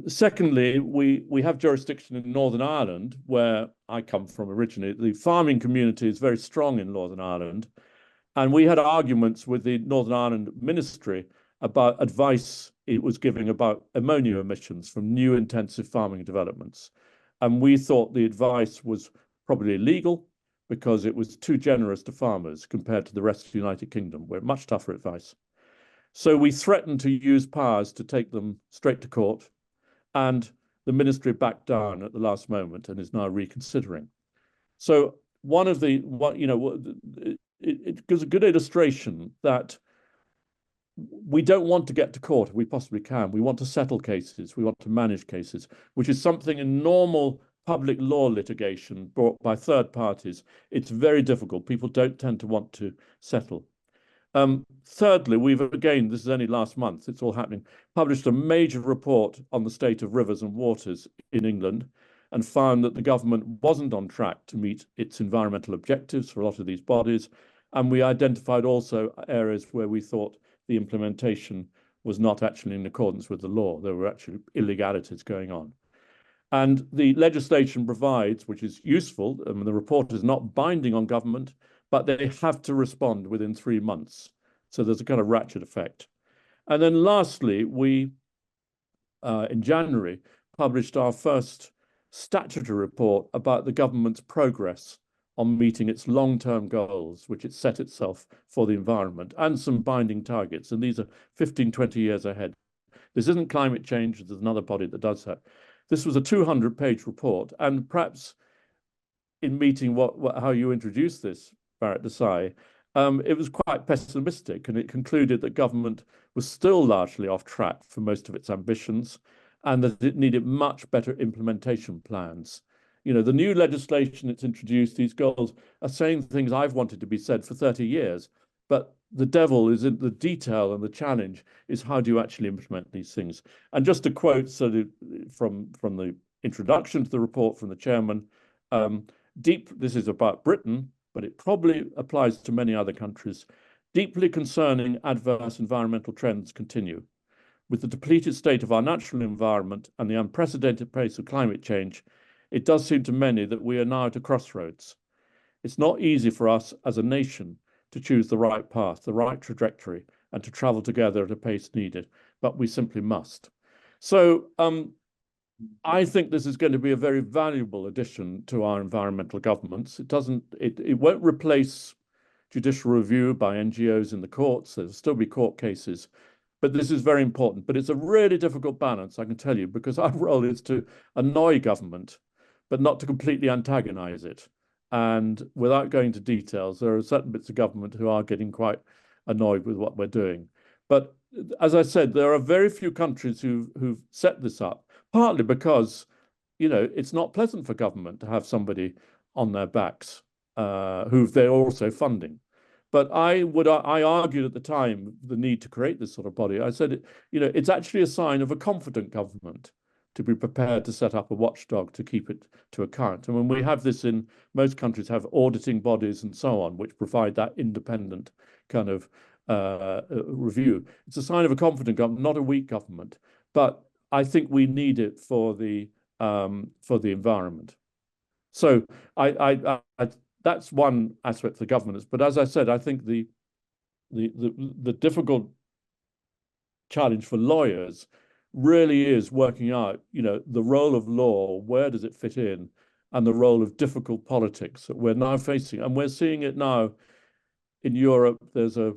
Secondly, we have jurisdiction in Northern Ireland, where I come from originally. The farming community is very strong in Northern Ireland. And we had arguments with the Northern Ireland Ministry about advice it was giving about ammonia emissions from new intensive farming developments. And we thought the advice was probably illegal because it was too generous to farmers compared to the rest of the United Kingdom, where much tougher advice. So we threatened to use powers to take them straight to court, and the ministry backed down at the last moment and is now reconsidering. So it gives a good illustration that we don't want to get to court if we possibly can. We want to settle cases. We want to manage cases, which is something in normal public law litigation brought by third parties. It's very difficult. People don't tend to want to settle. Thirdly, this is only last month, it's all happening, published a major report on the state of rivers and waters in England, and found that the government wasn't on track to meet its environmental objectives for a lot of these bodies. And we identified also areas where we thought the implementation was not actually in accordance with the law. There were actually illegalities going on. And the legislation provides, which is useful, the report is not binding on government, but they have to respond within 3 months. So there's a kind of ratchet effect. And then lastly, we, in January, published our first statutory report about the government's progress on meeting its long-term goals, which it set itself for the environment, and some binding targets. And these are 15, 20 years ahead. This isn't climate change. There's another body that does that. This was a 200-page report. And perhaps in meeting how you introduced this, Barrett Desai, it was quite pessimistic, and it concluded that government was still largely off track for most of its ambitions. and that it needed much better implementation plans. You know, the new legislation that's introduced, these goals are saying things I've wanted to be said for 30 years, but the devil is in the detail, and the challenge is how do you actually implement these things? And just to quote from the introduction to the report from the chairman, this is about Britain, but it probably applies to many other countries. Deeply concerning adverse environmental trends continue. With the depleted state of our natural environment and the unprecedented pace of climate change, it does seem to many that we are now at a crossroads. It's not easy for us as a nation to choose the right path, the right trajectory, and to travel together at a pace needed, but we simply must. So I think this is going to be a very valuable addition to our environmental governments. It won't replace judicial review by NGOs in the courts. There'll still be court cases, but this is very important. But it's a really difficult balance, I can tell you, because our role is to annoy government, but not to completely antagonize it. And without going into details, there are certain bits of government who are getting quite annoyed with what we're doing. But as I said, there are very few countries who've set this up, partly because, you know, it's not pleasant for government to have somebody on their backs who they're also funding. But I argued at the time the need to create this sort of body. I said, you know, it's actually a sign of a confident government to be prepared to set up a watchdog to keep it to account. And when we have this in most countries, have auditing bodies and so on, which provide that independent kind of review. It's a sign of a confident government, not a weak government. But I think we need it for the environment. So that's one aspect for governance. But as I said, I think the difficult challenge for lawyers really is working out, you know, the role of law, where does it fit in, and the role of difficult politics that we're now facing. And we're seeing it now in Europe. There's a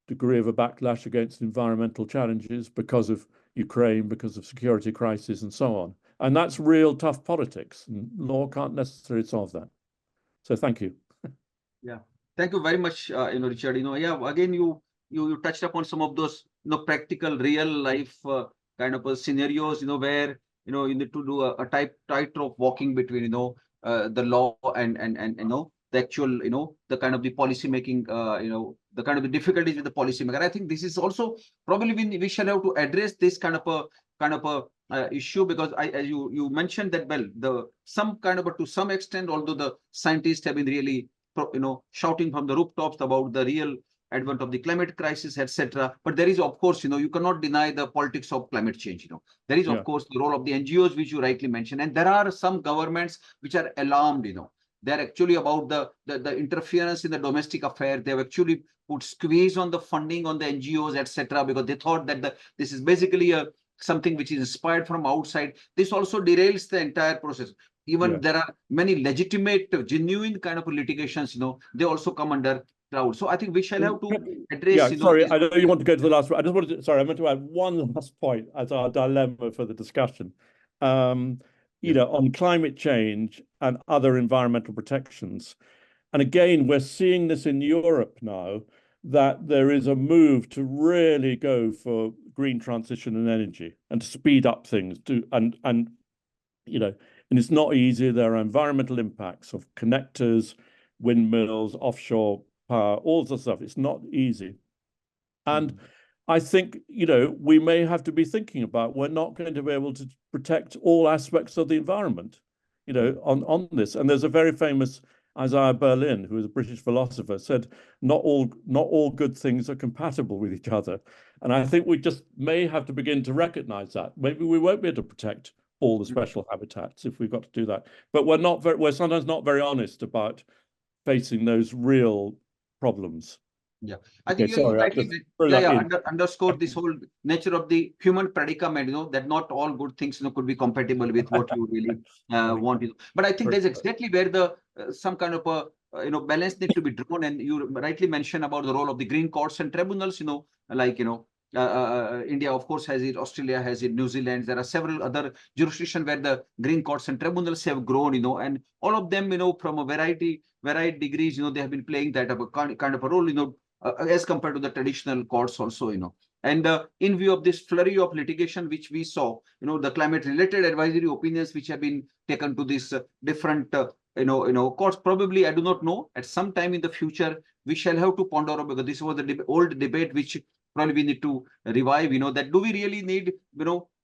degree of a backlash against environmental challenges because of Ukraine, because of security crisis and so on. And that's real tough politics, and law can't necessarily solve that. So thank you. Yeah, thank you very much, Richard. Again, you touched upon some of those, practical, real life kind of scenarios, where you need to do a tightrope walking between, the law and the actual, the kind of the policy making, the kind of the difficulties with the policy maker. I think this is also probably we shall have to address this kind of a issue, because as you mentioned that, well, to some extent, although the scientists have been really shouting from the rooftops about the real advent of the climate crisis, etc. But there is, of course, you cannot deny the politics of climate change. There is, of course, the role of the NGOs, which you rightly mentioned, and there are some governments which are alarmed. They're actually about the interference in the domestic affair. They've actually put squeeze on the funding on the NGOs, etc., because they thought that this is basically something which is inspired from outside. This also derails the entire process. Even there are many legitimate, genuine kind of litigations, they also come under cloud. So I think we shall have to address. Yeah, sorry, I know you want to go to the last one. I meant to add one last point as our dilemma for the discussion. On climate change and other environmental protections. And again, we're seeing this in Europe now, that there is a move to really go for green transition and energy and to speed up things. And it's not easy. There are environmental impacts of connectors, windmills, offshore power, all sorts of stuff. It's not easy. And I think, we may have to be thinking about, we're not going to be able to protect all aspects of the environment, on this. And there's a very famous Isaiah Berlin, who is a British philosopher, said, not all good things are compatible with each other. And I think we just may have to begin to recognize that. Maybe we won't be able to protect all the special habitats if we've got to do that. But we're sometimes not very honest about facing those real problems. Yeah, I think you rightly underscore this whole nature of the human predicament, that not all good things could be compatible with what you really want. But I think that's exactly where the some kind of a balance needs to be drawn. And you rightly mentioned about the role of the green courts and tribunals, India, of course, has it, Australia has it, New Zealand. There are several other jurisdictions where the green courts and tribunals have grown, and all of them, from a varied degrees, they have been playing that kind of a role, as compared to the traditional courts also, And in view of this flurry of litigation which we saw, the climate related advisory opinions which have been taken to this different courts, probably, I do not know, at some time in the future we shall have to ponder over, because this was the old debate which probably we need to revive, that do we really need,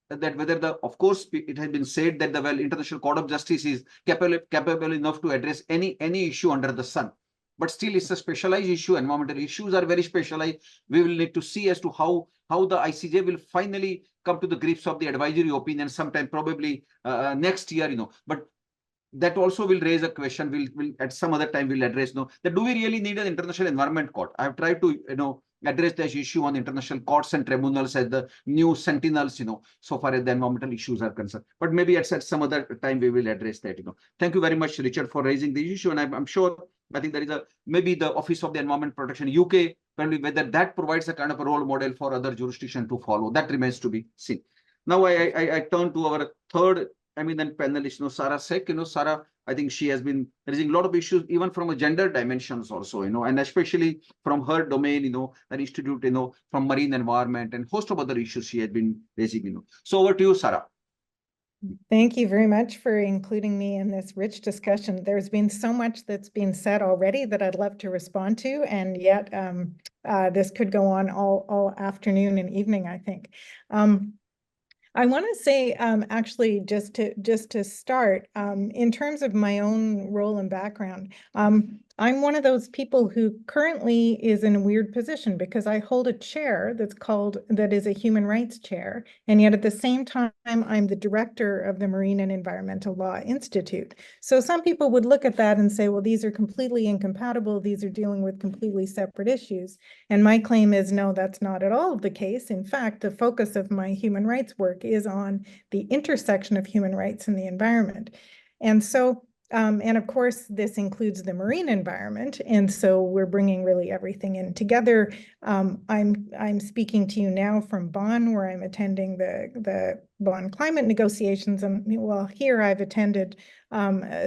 that whether of course it has been said that the International Court of Justice is capable enough to address any issue under the sun, but still it's a specialized issue. Environmental issues are very specialized. We will need to see as to how the ICJ will finally come to the grips of the advisory opinion sometime probably next year, but that also will raise a question. We'll at some other time we'll address, that do we really need an international environment court? I've tried to address this issue on international courts and tribunals as the new sentinels, so far as the environmental issues are concerned. But maybe at some other time we will address that. Thank you very much, Richard, for raising the issue. And I'm sure, I think there is maybe the Office of the Environment Protection UK, probably whether that provides a kind of a role model for other jurisdictions to follow. That remains to be seen. Now I turn to our third eminent panelist, Sarah Sek. Sarah, I think she has been raising a lot of issues, even from a gender dimensions also, and especially from her domain, her institute, from marine environment and host of other issues she has been raising, So over to you, Sarah. Thank you very much for including me in this rich discussion. There's been so much that's been said already that I'd love to respond to, and yet this could go on all afternoon and evening, I think. I want to say, actually, just to start, in terms of my own role and background, I'm one of those people who currently is in a weird position because I hold a chair that is a human rights chair, and yet at the same time, I'm the director of the Marine and Environmental Law Institute. So some people would look at that and say, well, these are completely incompatible. These are dealing with completely separate issues. And my claim is, no, that's not at all the case. In fact, the focus of my human rights work is on the intersection of human rights and the environment. And so, and of course, this includes the marine environment. And so we're bringing really everything in together. I'm speaking to you now from Bonn, where I'm attending the Bonn climate negotiations. And well, here I've attended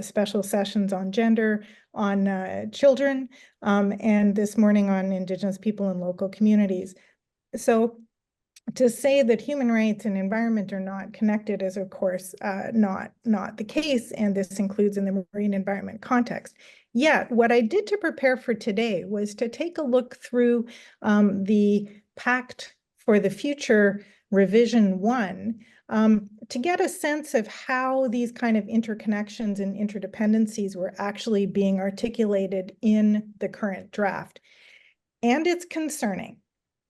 special sessions on gender, on children, and this morning on Indigenous people and local communities. So to say that human rights and environment are not connected is, of course, not the case, and this includes in the marine environment context. Yet, what I did to prepare for today was to take a look through the Pact for the Future Revision 1 to get a sense of how these kind of interconnections and interdependencies were actually being articulated in the current draft. And it's concerning.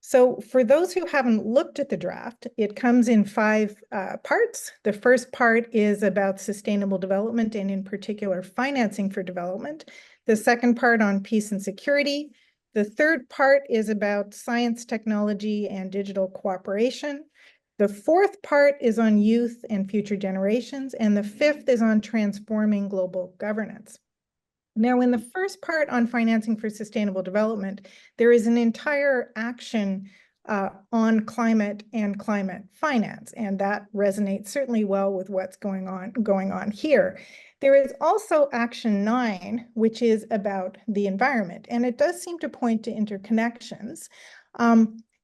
So for those who haven't looked at the draft, it comes in 5 parts. The first part is about sustainable development and in particular financing for development. The second part on peace and security. The third part is about science, technology, and digital cooperation. The fourth part is on youth and future generations. And the fifth is on transforming global governance. Now, in the first part on financing for sustainable development, there is an entire action on climate and climate finance, and that resonates certainly well with what's going on here. There is also Action 9, which is about the environment, and it does seem to point to interconnections.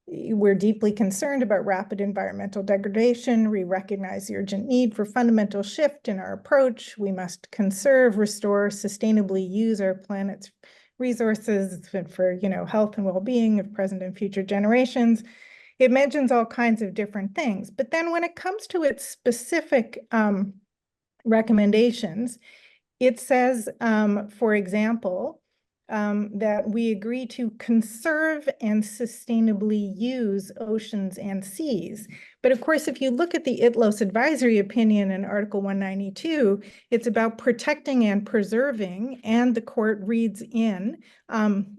We're deeply concerned about rapid environmental degradation. We recognize the urgent need for fundamental shift in our approach. We must conserve, restore, sustainably use our planet's resources for health and well-being of present and future generations. It mentions all kinds of different things. But then when it comes to its specific recommendations, it says, for example, that we agree to conserve and sustainably use oceans and seas. But of course, if you look at the ITLOS advisory opinion in Article 192, it's about protecting and preserving, and the court reads in,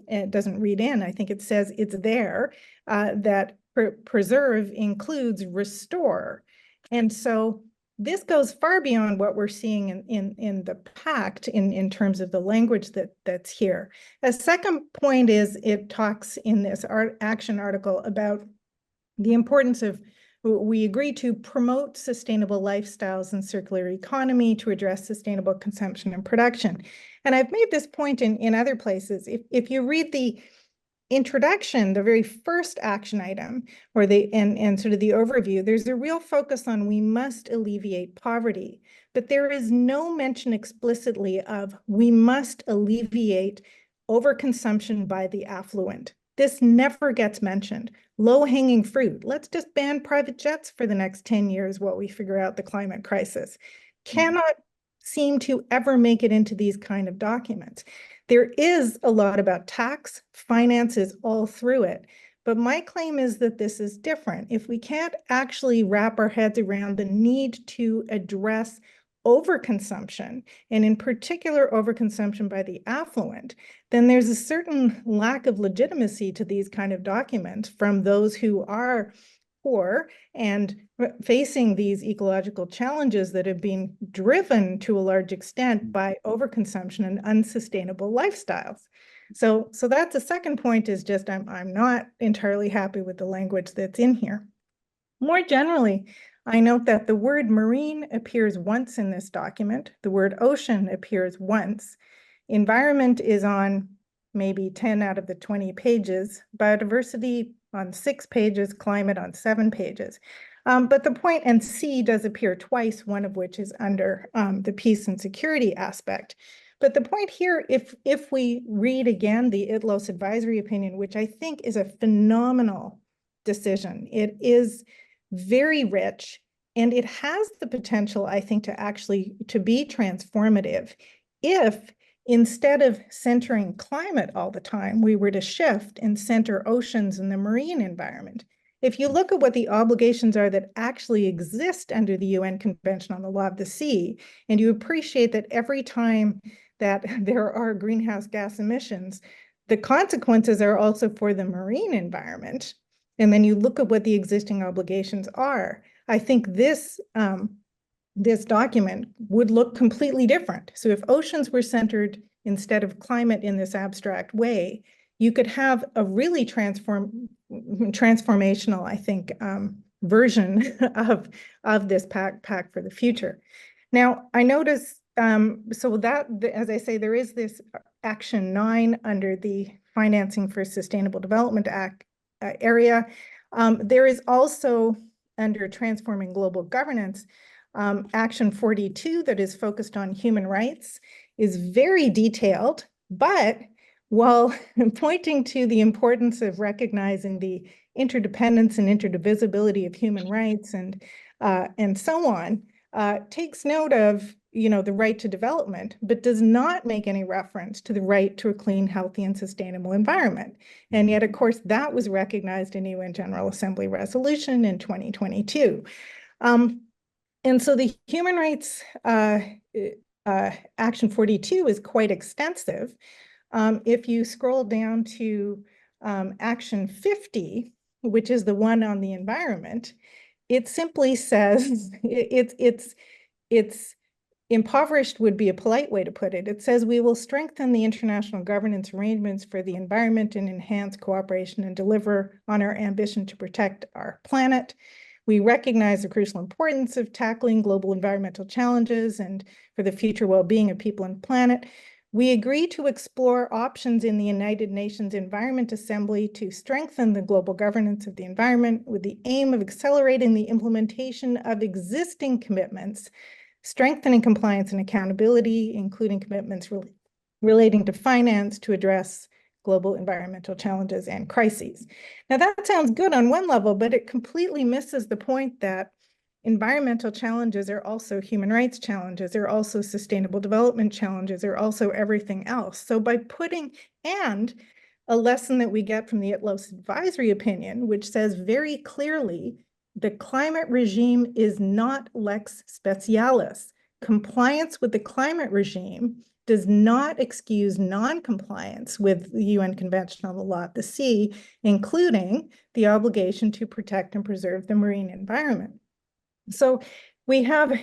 it doesn't read in, I think it says it's there, that preserve includes restore. And so this goes far beyond what we're seeing in the pact in terms of the language that's here. A second point is it talks in this action article about the importance of, we agree to promote sustainable lifestyles and circular economy to address sustainable consumption and production. And I've made this point in other places. If you read the introduction, the very first action item, or and sort of the overview, there's a real focus on we must alleviate poverty, but there is no mention explicitly of we must alleviate overconsumption by the affluent. This never gets mentioned. Low-hanging fruit. Let's just ban private jets for the next 10 years while we figure out the climate crisis. Cannot seem to ever make it into these kind of documents. There is a lot about tax, finances all through it, but my claim is that this is different. If we can't actually wrap our heads around the need to address overconsumption, and in particular overconsumption by the affluent, then there's a certain lack of legitimacy to these kind of documents from those who are poor and facing these ecological challenges that have been driven to a large extent by overconsumption and unsustainable lifestyles. So that's a second point, is just I'm not entirely happy with the language that's in here. More generally, I note that the word marine appears once in this document. The word ocean appears once. Environment is on maybe 10 out of the 20 pages, biodiversity on 6 pages, climate on 7 pages. But the point, and sea does appear twice, one of which is under the peace and security aspect. But the point here, if we read again the ITLOS advisory opinion, which I think is a phenomenal decision, it is very rich, and it has the potential, I think, to be transformative if, instead of centering climate all the time, we were to shift and center oceans and the marine environment. If you look at what the obligations are that actually exist under the UN Convention on the Law of the Sea, and you appreciate that every time that there are greenhouse gas emissions, the consequences are also for the marine environment, and then you look at what the existing obligations are, I think this document would look completely different. So if oceans were centered instead of climate in this abstract way, you could have a really transformational, I think, version of this pact for the future. Now, I notice, so that, as I say, there is this Action 9 under the Financing for Sustainable Development Act area. There is also, under Transforming Global Governance, Action 42 that is focused on human rights, is very detailed, but while pointing to the importance of recognizing the interdependence and interdivisibility of human rights and so on, takes note of, the right to development, but does not make any reference to the right to a clean, healthy, and sustainable environment. And yet, of course, that was recognized in UN General Assembly resolution in 2022. And so the human rights Action 42 is quite extensive. If you scroll down to Action 50, which is the one on the environment, it simply says, it's impoverished would be a polite way to put it. It says we will strengthen the international governance arrangements for the environment and enhance cooperation and deliver on our ambition to protect our planet. We recognize the crucial importance of tackling global environmental challenges and for the future well-being of people and planet. We agree to explore options in the United Nations Environment Assembly to strengthen the global governance of the environment with the aim of accelerating the implementation of existing commitments, strengthening compliance and accountability, including commitments relating to finance to address global environmental challenges and crises. Now that sounds good on one level, but it completely misses the point that environmental challenges are also human rights challenges, they're also sustainable development challenges, they're also everything else. So by putting, and a lesson that we get from the ITLOS advisory opinion, which says very clearly, the climate regime is not lex specialis. Compliance with the climate regime does not excuse non-compliance with the UN Convention on the Law of the Sea, including the obligation to protect and preserve the marine environment. So we have,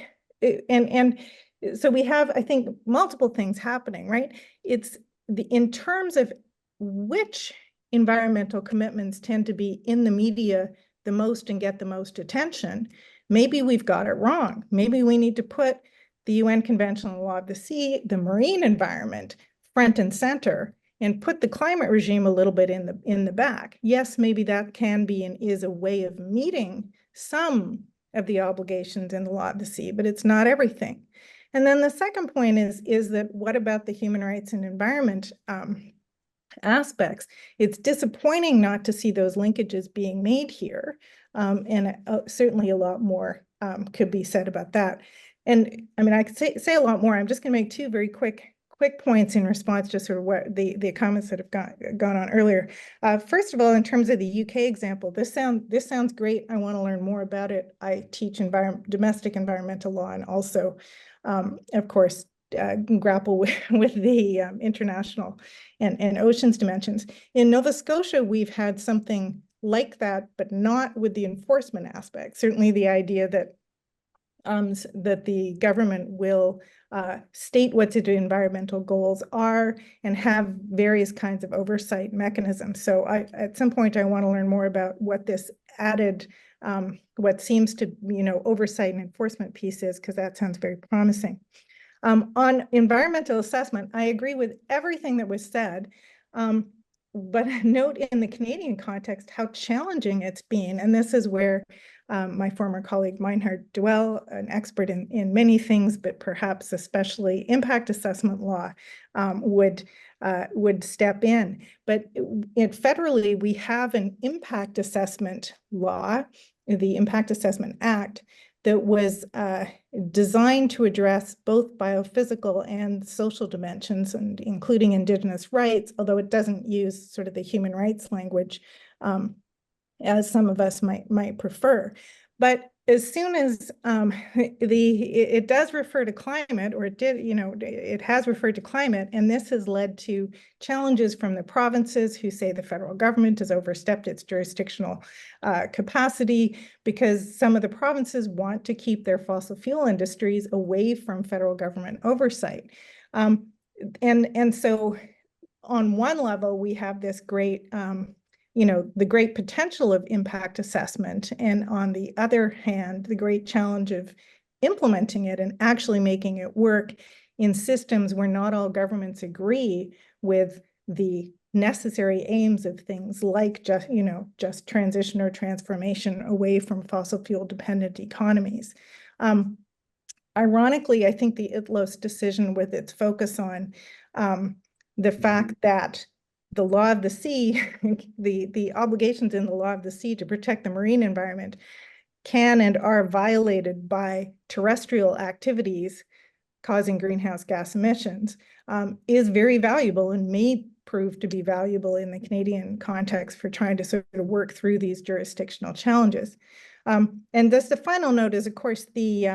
so we have, I think, multiple things happening, right? It's in terms of which environmental commitments tend to be in the media the most and get the most attention, maybe we've got it wrong. Maybe we need to put the UN Convention on the Law of the Sea, the marine environment, front and center, and put the climate regime a little bit in the back. Yes, maybe that can be and is a way of meeting some of the obligations in the law of the sea, but it's not everything. And then the second point is that what about the human rights and environment aspects? It's disappointing not to see those linkages being made here, and certainly a lot more could be said about that. And I mean, I could say a lot more. I'm just going to make two very quick points in response to sort of what the comments that have gone on earlier. First of all, in terms of the UK example, this sounds great. I want to learn more about it. I teach domestic environmental law, and also, of course, grapple with the international and oceans dimensions. In Nova Scotia, we've had something like that, but not with the enforcement aspect. Certainly, the idea that that the government will state what the environmental goals are and have various kinds of oversight mechanisms. So at some point, I want to learn more about what this added, what seems to, oversight and enforcement piece is, because that sounds very promising. On environmental assessment, I agree with everything that was said, but note in the Canadian context how challenging it's been. And this is where my former colleague Meinhard Duell, an expert in many things, but perhaps especially impact assessment law, would step in. But federally, we have an impact assessment law, the Impact Assessment Act, that was designed to address both biophysical and social dimensions, and including Indigenous rights, although it doesn't use sort of the human rights language as some of us might prefer. But as soon as it does refer to climate, or it did, it has referred to climate, and this has led to challenges from the provinces who say the federal government has overstepped its jurisdictional capacity, because some of the provinces want to keep their fossil fuel industries away from federal government oversight. And so on one level, we have this great the great potential of impact assessment, and on the other hand, the great challenge of implementing it and actually making it work in systems where not all governments agree with the necessary aims of things like just transition or transformation away from fossil fuel dependent economies. Ironically, I think the ITLOS decision, with its focus on the fact that the law of the sea, the obligations in the law of the sea to protect the marine environment can and are violated by terrestrial activities causing greenhouse gas emissions, is very valuable and may prove to be valuable in the Canadian context for trying to sort of work through these jurisdictional challenges. And thus the final note is, of course, the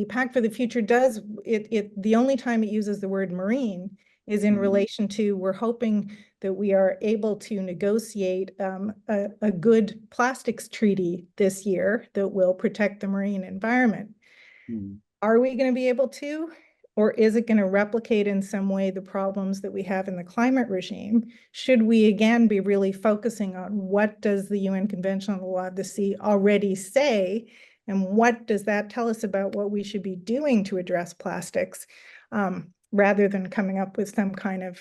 Pact for the Future does, the only time it uses the word marine is in relation to, we're hoping that we are able to negotiate a good plastics treaty this year that will protect the marine environment. Are we going to be able to, or is it going to replicate in some way the problems that we have in the climate regime? Should we again be really focusing on what does the UN Convention on the Law of the Sea already say, and what does that tell us about what we should be doing to address plastics? Rather than coming up with some kind of,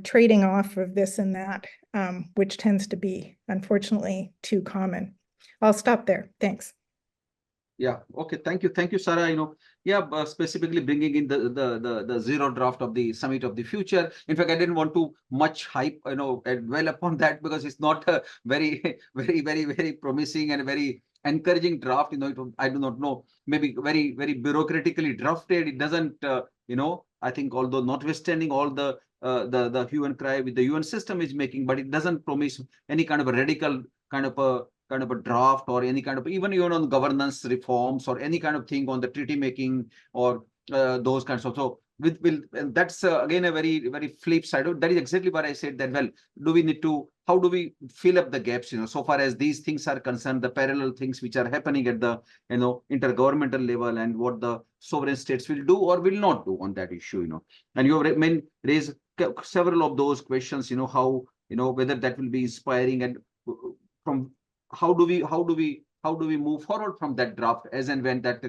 trading off of this and that, which tends to be, unfortunately, too common. I'll stop there. Thanks. Yeah. Okay. Thank you, Sarah. Specifically bringing in the zero draft of the Summit of the Future. In fact, I didn't want to much hype, dwell upon that, because it's not a very, very, very, very promising and very encouraging draft. I do not know, maybe very, very bureaucratically drafted. It doesn't, I think, although notwithstanding all the hue and cry with the UN system is making, but it doesn't promise any kind of a radical kind of a draft, or any kind of even on governance reforms, or any kind of thing on the treaty making, or those kinds of. So and that's again a very, very flip side of that. Is exactly what I said, that, well, how do we fill up the gaps, so far as these things are concerned, the parallel things which are happening at the intergovernmental level, and what the sovereign states will do or will not do on that issue. And you have raised several of those questions, how, whether that will be inspiring, and from how do we move forward from that draft, as and when that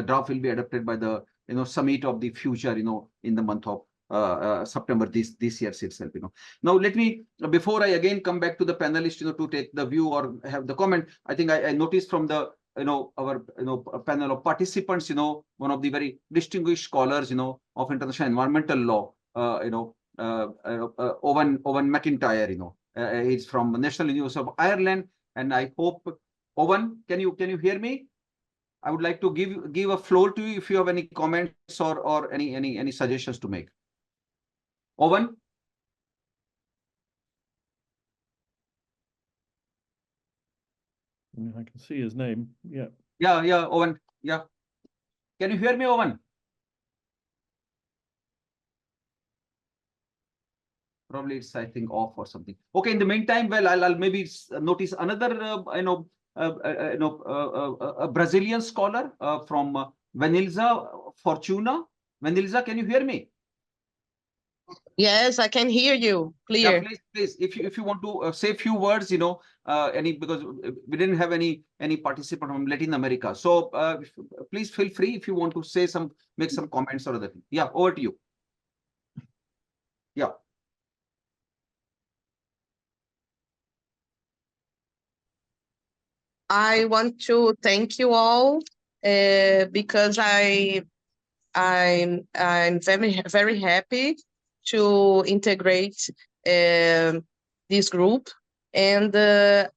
draft will be adopted by the Summit of the Future, in the month of September this year itself. Now let me, before I again come back to the panelists, to take the view or have the comment. I think I noticed from the our panel of participants, one of the very distinguished scholars, of international environmental law, Owen McIntyre, he's from National University of Ireland, and I hope, Owen, can you hear me? I would like to give a floor to you if you have any comments or any suggestions to make. Owen? I can see his name. Yeah. Yeah, Owen. Yeah. Can you hear me, Owen? Probably it's, I think, off or something. Okay, in the meantime, well, I'll maybe notice another, a Brazilian scholar from Vanilza Fortuna. Vanilza, can you hear me? Yes, I can hear you clear. Yeah, please, if you want to say a few words, because we didn't have any participant from Latin America. So please feel free if you want to make some comments or other thing. Yeah, over to you. Yeah. I want to thank you all because I'm very happy to integrate this group, and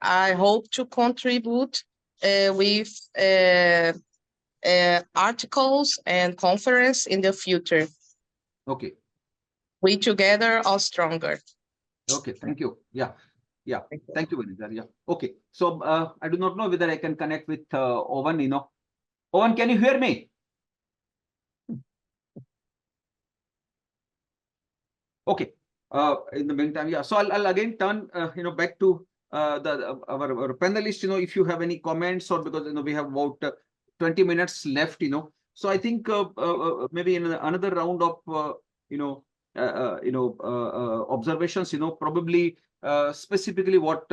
I hope to contribute with articles and conference in the future. Okay. We together are stronger. Okay, thank you. Yeah. Thank you, Vanessa. Yeah. Okay. So I do not know whether I can connect with Owen. Owen, can you hear me? Okay. In the meantime, yeah. So I'll again turn back to our panelists. If you have any comments, or because we have about 20 minutes left. So I think maybe in another round of observations. Probably specifically what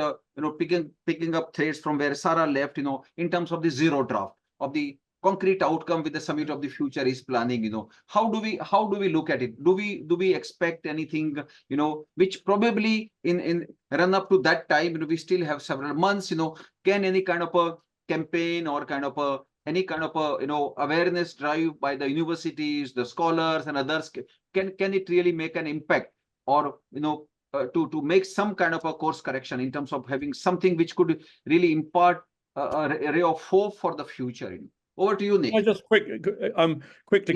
picking up threads from where Sarah left. In terms of the zero draft of the concrete outcome with the Summit of the Future is planning. How do we look at it? Do we expect anything? Which probably in run up to that time, we still have several months. Can any kind of a campaign or any kind of a awareness drive by the universities, the scholars, and others, can it really make an impact, or to make some kind of a course correction in terms of having something which could really impart a ray of hope for the future? Over to you, Nick. I just quickly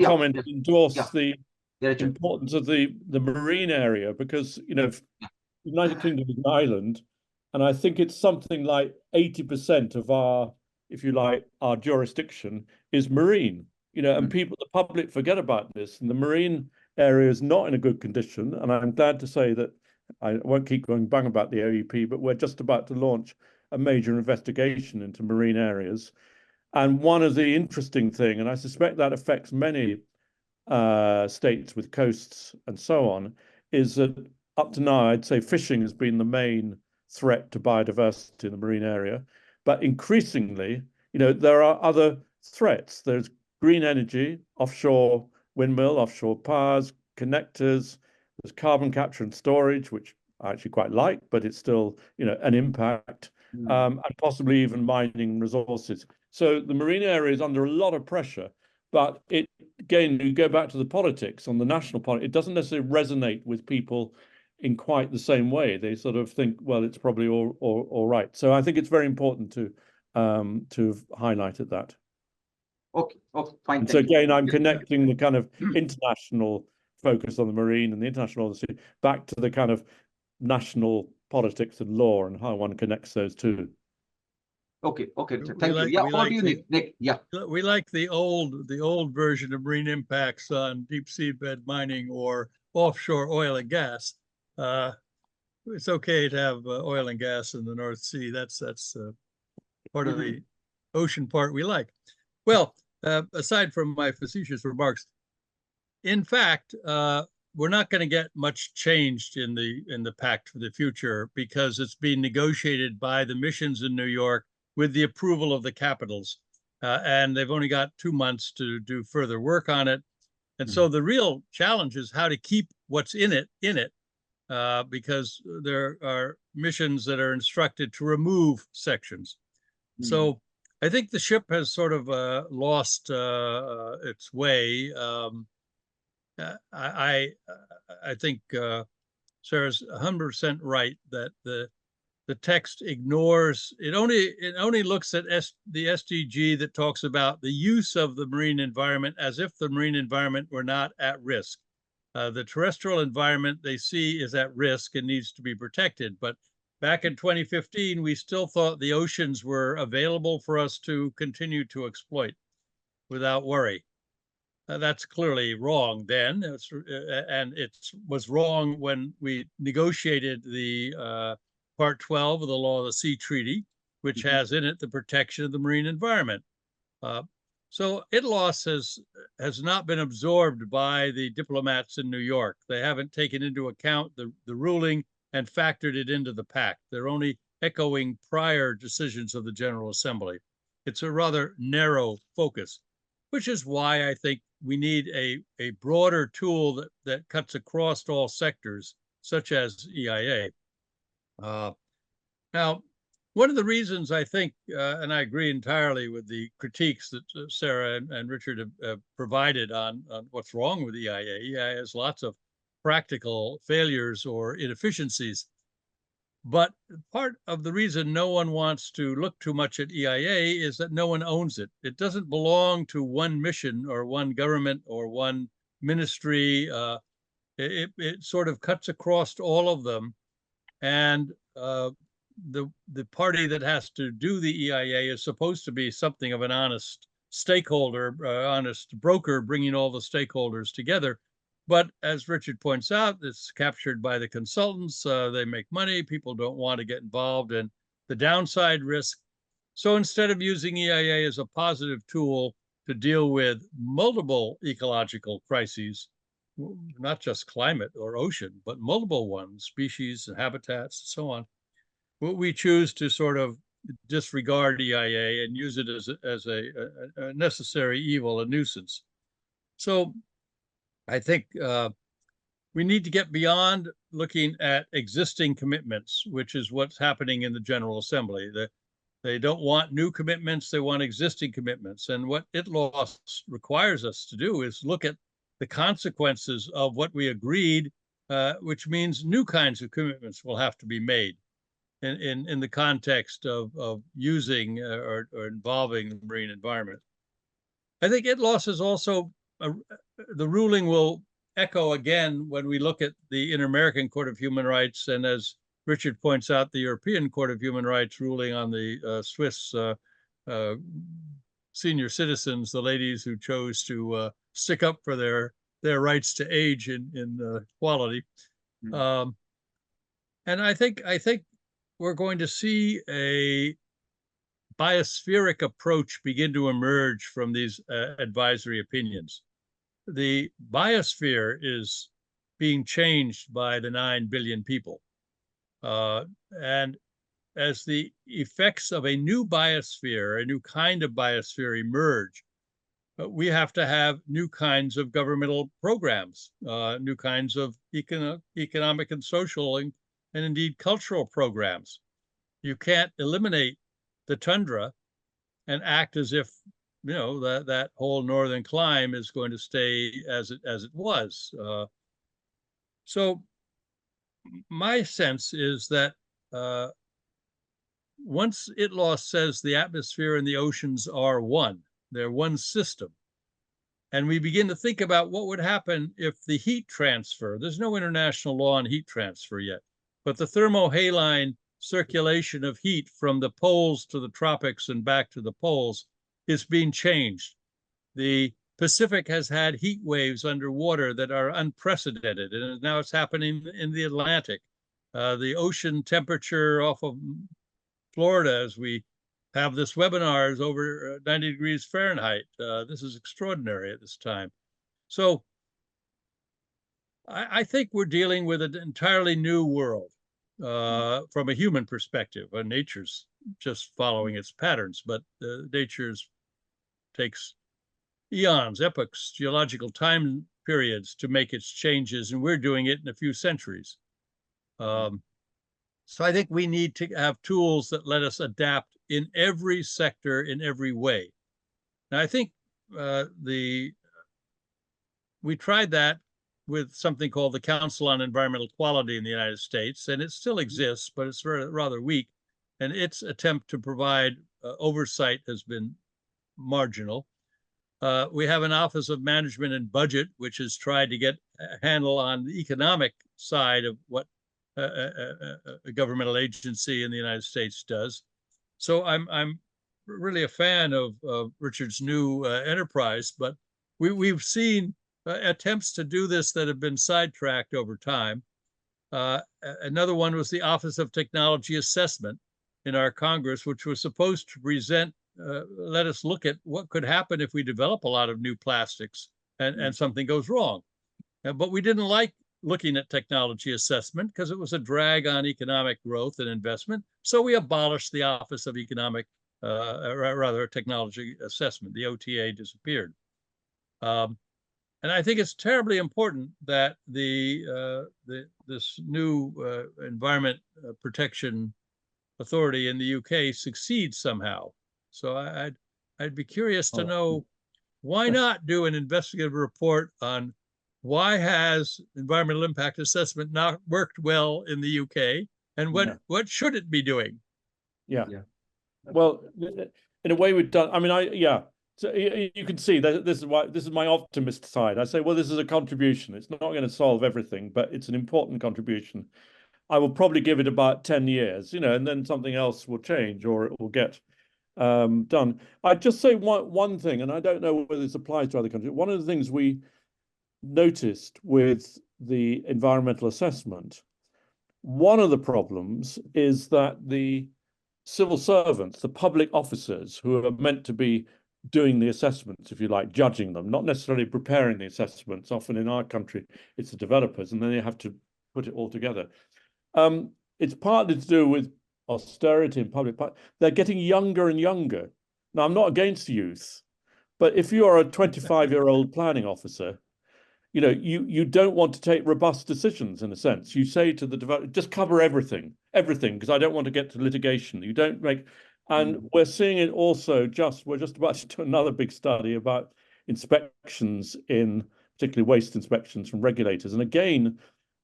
comment and endorse the importance of the marine area, because the United Kingdom is an island, and I think it's something like 80% of our, if you like, our jurisdiction is marine. And the public forget about this, and the marine area is not in a good condition. And I'm glad to say that I won't keep going bang about the OEP, but we're just about to launch a major investigation into marine areas. And one of the interesting thing, and I suspect that affects many states with coasts and so on, is that up to now, I'd say fishing has been the main threat to biodiversity in the marine area. But increasingly, there are other threats. There's green energy, offshore windmill, offshore powers, connectors. There's carbon capture and storage, which I actually quite like, but it's still, an impact, and possibly even mining resources. So the marine area is under a lot of pressure, but again, you go back to the politics on the national politics, it doesn't necessarily resonate with people in quite the same way. They sort of think, well, it's probably all right. So I think it's very important to have highlighted that. Okay, fine. So again, I'm connecting the kind of international focus on the marine and the international policy back to the kind of national politics and law and how one connects those two. Okay. Thank you. Yeah, what do you need, Nick? Yeah. We like the old version of marine impacts on deep seabed mining or offshore oil and gas. It's okay to have oil and gas in the North Sea. That's part of the ocean part we like. Well, aside from my facetious remarks, in fact, we're not going to get much changed in the Pact for the Future, because it's being negotiated by the missions in New York with the approval of the capitals. And they've only got 2 months to do further work on it. And so the real challenge is how to keep what's in it, because there are missions that are instructed to remove sections. So I think the ship has sort of lost its way. I think Sarah's 100% right that the text ignores it. Only looks at the SDG that talks about the use of the marine environment as if the marine environment were not at risk. The terrestrial environment they see is at risk and needs to be protected. But back in 2015, we still thought the oceans were available for us to continue to exploit without worry. That's clearly wrong then, and it was wrong when we negotiated the Part 12 of the Law of the Sea Treaty, which has in it the protection of the marine environment. So ITLOS has not been absorbed by the diplomats in New York. They haven't taken into account the ruling and factored it into the pact. They're only echoing prior decisions of the General Assembly. It's a rather narrow focus, which is why I think we need a broader tool that cuts across all sectors, such as EIA. Now, one of the reasons I think, and I agree entirely with the critiques that Sarah and Richard have provided on what's wrong with EIA. EIA has lots of practical failures or inefficiencies. But part of the reason no one wants to look too much at EIA is that no one owns it. It doesn't belong to one mission or one government or one ministry. It sort of cuts across all of them. And the party that has to do the EIA is supposed to be something of an honest stakeholder, honest broker, bringing all the stakeholders together. But as Richard points out, it's captured by the consultants. They make money. People don't want to get involved in the downside risk. So instead of using EIA as a positive tool to deal with multiple ecological crises, not just climate or ocean, but multiple ones, species and habitats and so on, we choose to sort of disregard EIA and use it as a necessary evil, a nuisance. So I think we need to get beyond looking at existing commitments, which is what's happening in the General Assembly. They don't want new commitments, they want existing commitments. And what ITLOS requires us to do is look at the consequences of what we agreed, which means new kinds of commitments will have to be made in the context of using or involving the marine environment. I think ITLOS is also, the ruling will echo again when we look at the Inter-American Court of Human Rights, and as Richard points out, the European Court of Human Rights ruling on the Swiss senior citizens, the ladies who chose to stick up for their rights to age in equality. And I think we're going to see a biospheric approach begin to emerge from these advisory opinions. The biosphere is being changed by the 9 billion people. And as the effects of a new biosphere, a new kind of biosphere emerge, we have to have new kinds of governmental programs, new kinds of economic and social and indeed cultural programs. You can't eliminate the tundra and act as if that whole northern climb is going to stay as it was. So my sense is that once ITLOS says the atmosphere and the oceans are one, they're one system, and we begin to think about what would happen if the heat transfer, there's no international law on heat transfer yet, but the thermohaline circulation of heat from the poles to the tropics and back to the poles is being changed. The Pacific has had heat waves underwater that are unprecedented, and now it's happening in the Atlantic. The ocean temperature off of Florida, as we have this webinar, is over 90 degrees Fahrenheit. This is extraordinary at this time. So I think we're dealing with an entirely new world from a human perspective. Nature's just following its patterns, but nature's takes eons, epochs, geological time periods to make its changes, and we're doing it in a few centuries. So I think we need to have tools that let us adapt in every sector, in every way. Now, I think we tried that with something called the Council on Environmental Quality in the United States, and it still exists, but it's rather weak. And its attempt to provide oversight has been marginal. We have an Office of Management and Budget, which has tried to get a handle on the economic side of what a governmental agency in the United States does. So I'm really a fan of Richard's new enterprise, but we've seen attempts to do this that have been sidetracked over time. Another one was the Office of Technology Assessment in our Congress, which was supposed to present, let us look at what could happen if we develop a lot of new plastics and something goes wrong. But we didn't like looking at technology assessment because it was a drag on economic growth and investment. So we abolished the Office of Economic, rather Technology Assessment. The OTA disappeared. And I think it's terribly important that this new Environment Protection Authority in the UK succeeds somehow. So I'd be curious to know, why not do an investigative report on why has environmental impact assessment not worked well in the UK, and what should it be doing? Yeah. Well, in a way we've done. I mean, so you can see that this is my optimist side. I say, well, this is a contribution. It's not going to solve everything, but it's an important contribution. I will probably give it about 10 years, and then something else will change or it will get done. I'd just say one thing, and I don't know whether this applies to other countries. One of the things we noticed with the environmental assessment, one of the problems is that the civil servants, the public officers who are meant to be doing the assessments, if you like, judging them, not necessarily preparing the assessments. Often in our country, it's the developers, and then they have to put it all together. It's partly to do with austerity in public. They're getting younger and younger. Now, I'm not against youth, but if you are a 25-year-old planning officer, you don't want to take robust decisions in a sense. You say to the developer, just cover everything, because I don't want to get to litigation. You don't make, and we're seeing it also we're just about to do another big study about inspections particularly waste inspections from regulators. And again,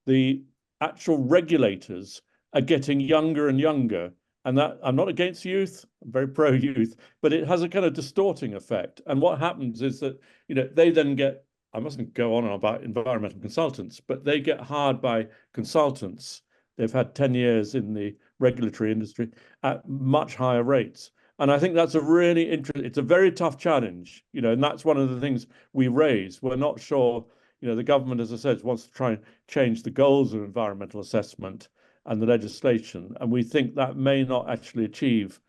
the actual regulators are getting younger and younger. And that, I'm not against youth, I'm very pro-youth, but it has a kind of distorting effect. And what happens is that, they then get, I mustn't go on about environmental consultants, but they get hired by consultants. They've had 10 years in the regulatory industry at much higher rates. And I think that's it's a very tough challenge, and that's one of the things we raise. We're not sure, the government, as I said, wants to try and change the goals of environmental assessment and the legislation. And we think that may not actually achieve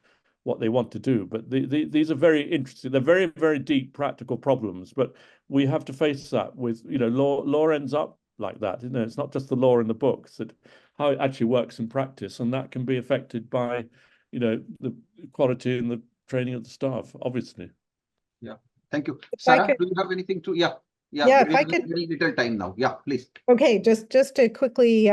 what they want to do. But these are very interesting. They're very, very deep practical problems. But we have to face that with, law ends up like that. It's not just the law in the books, that how it actually works in practice. And that can be affected by, the quality and the training of the staff, obviously. Yeah. Thank you. Sarah, do you have anything to? Yeah, if I could, very little time now. Yeah, please. Okay, just to quickly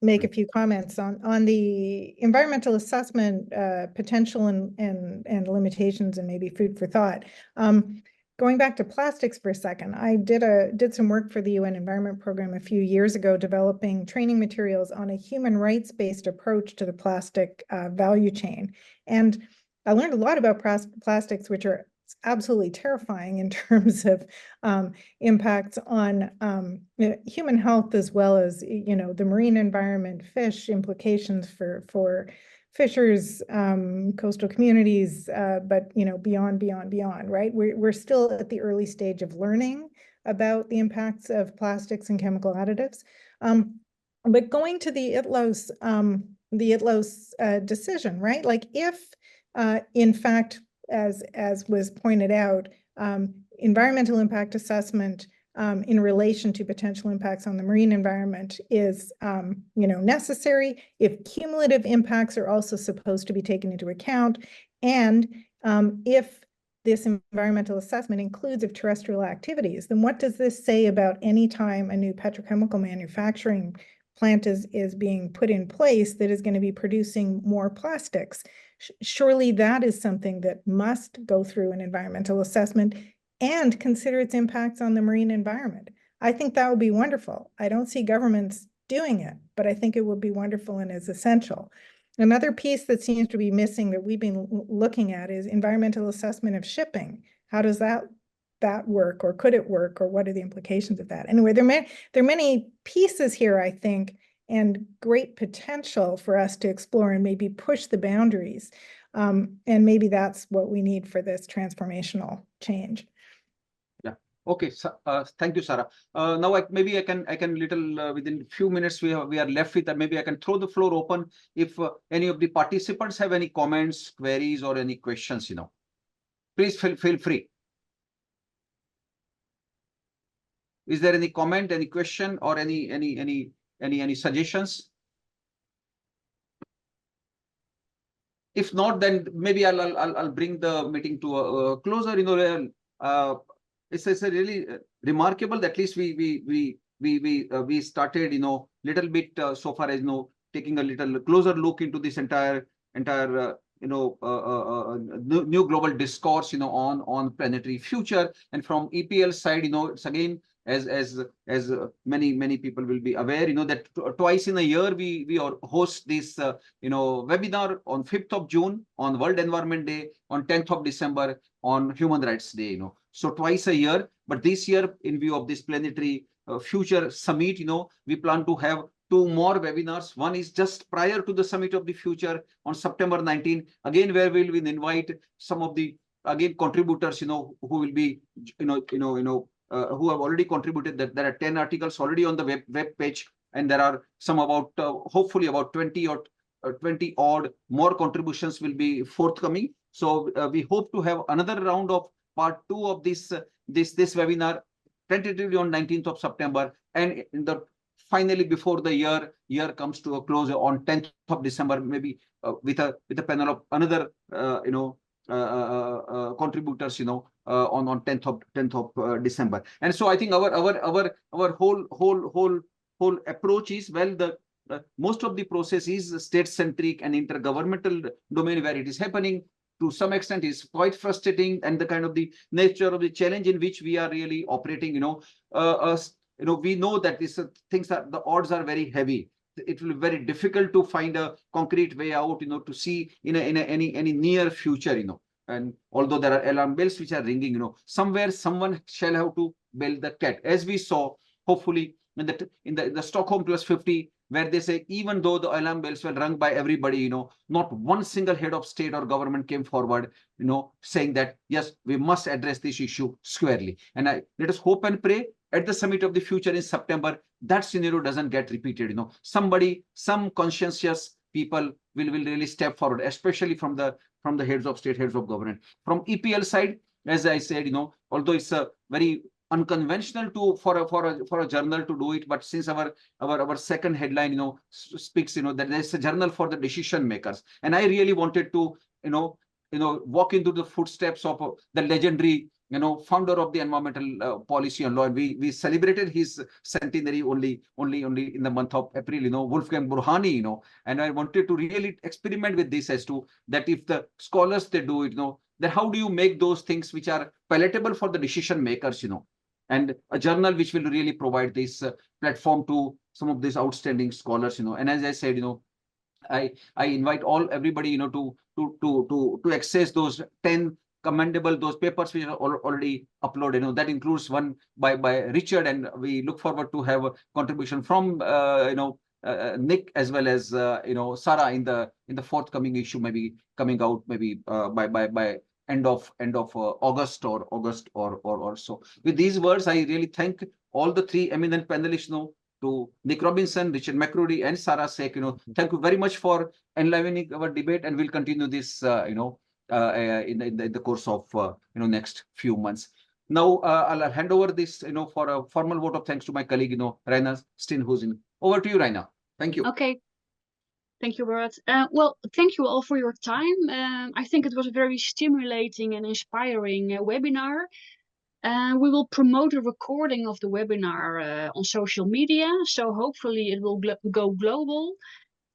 make a few comments on the environmental assessment potential and limitations, and maybe food for thought. Going back to plastics for a second, I did some work for the UN Environment Program a few years ago, developing training materials on a human rights-based approach to the plastic value chain. And I learned a lot about plastics, which are absolutely terrifying in terms of impacts on human health, as well as, the marine environment, fish, implications for fishers, coastal communities, but, beyond, right? We're still at the early stage of learning about the impacts of plastics and chemical additives. But going to the ITLOS decision, right? Like if, in fact, as was pointed out, environmental impact assessment in relation to potential impacts on the marine environment is, necessary, if cumulative impacts are also supposed to be taken into account, and if this environmental assessment includes terrestrial activities, then what does this say about any time a new petrochemical manufacturing plant is being put in place that is going to be producing more plastics? Surely that is something that must go through an environmental assessment and consider its impacts on the marine environment. I think that would be wonderful. I don't see governments doing it, but I think it would be wonderful and is essential. Another piece that seems to be missing that we've been looking at is environmental assessment of shipping. How does that work, or could it work, or what are the implications of that? Anyway, there are many pieces here, I think, and great potential for us to explore and maybe push the boundaries. And maybe that's what we need for this transformational change. Okay, so, thank you, Sarah. Now maybe I can little within few minutes we are left with, maybe I can throw the floor open if any of the participants have any comments, queries, or any questions. Please feel free. Is there any comment, any question, or any suggestions? If not, then maybe I'll bring the meeting to a closer. It's a really remarkable that at least we started little bit so far as taking a little closer look into this entire new global discourse on planetary future. And from EPL side, it's again, as many people will be aware, that twice in a year we host this webinar on 5th of June on World Environment Day, on 10th of December on Human Rights Day. So twice a year, but this year, in view of this Planetary Future Summit, we plan to have 2 more webinars. One is just prior to the Summit of the Future on September 19, again, where we will invite some of the contributors, who will be, who have already contributed. That there are 10 articles already on the web page, and there are some about hopefully about 20 odd more contributions will be forthcoming. So we hope to have another round of part 2 of this webinar tentatively on 19th of September, and finally before the year comes to a close on 10th of December, maybe with a panel of another contributors on 10th of December. And so I think our whole approach is, well, most of the process is state-centric and intergovernmental domain where it is happening. To some extent is quite frustrating, and the kind of the nature of the challenge in which we are really operating. We know that the odds are very heavy. It will be very difficult to find a concrete way out, to see in any near future, And although there are alarm bells which are ringing, somewhere someone shall have to build the cat, as we saw, hopefully in the Stockholm Plus 50. Where they say, even though the alarm bells were rung by everybody, not one single head of state or government came forward, saying that, yes, we must address this issue squarely. And let us hope and pray at the Summit of the Future in September, that scenario doesn't get repeated. Some conscientious people will really step forward, especially from the heads of state, heads of government. From EPL side, as I said, although it's a very unconventional for a journal to do it, but since our second headline speaks that there's a journal for the decision makers, and I really wanted to walk into the footsteps of the legendary founder of the environmental policy and law. And we celebrated his centenary only in the month of April, Wolfgang Burhani, and I wanted to really experiment with this as to that if the scholars they do it, then how do you make those things which are palatable for the decision makers, and a journal which will really provide this platform to some of these outstanding scholars, And as I said, I invite everybody, to access those 10 commendable those papers which are already uploaded. That includes one by Richard, and we look forward to have a contribution from Nick as well as Sarah in the forthcoming issue, maybe coming out maybe by end of August or so. With these words, I really thank all the 3 eminent panelists, to Nick Robinson, Richard McCrory, and Sarah Sek. Thank you very much for enlivening our debate, and we'll continue this in the course of next few months. Now I'll hand over this for a formal vote of thanks to my colleague Raina Steen, who's in. Over to you, Raina. Thank you. Okay. Thank you, Bharat. Well, thank you all for your time. I think it was a very stimulating and inspiring webinar. We will promote a recording of the webinar on social media, so hopefully it will go global.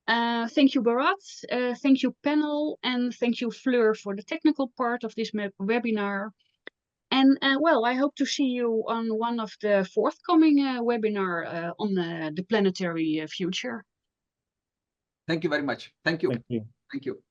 Thank you, Bharat. Thank you, panel, and thank you, Fleur, for the technical part of this webinar. And well, I hope to see you on one of the forthcoming webinar on the planetary future. Thank you very much. Thank you. Thank you. Thank you.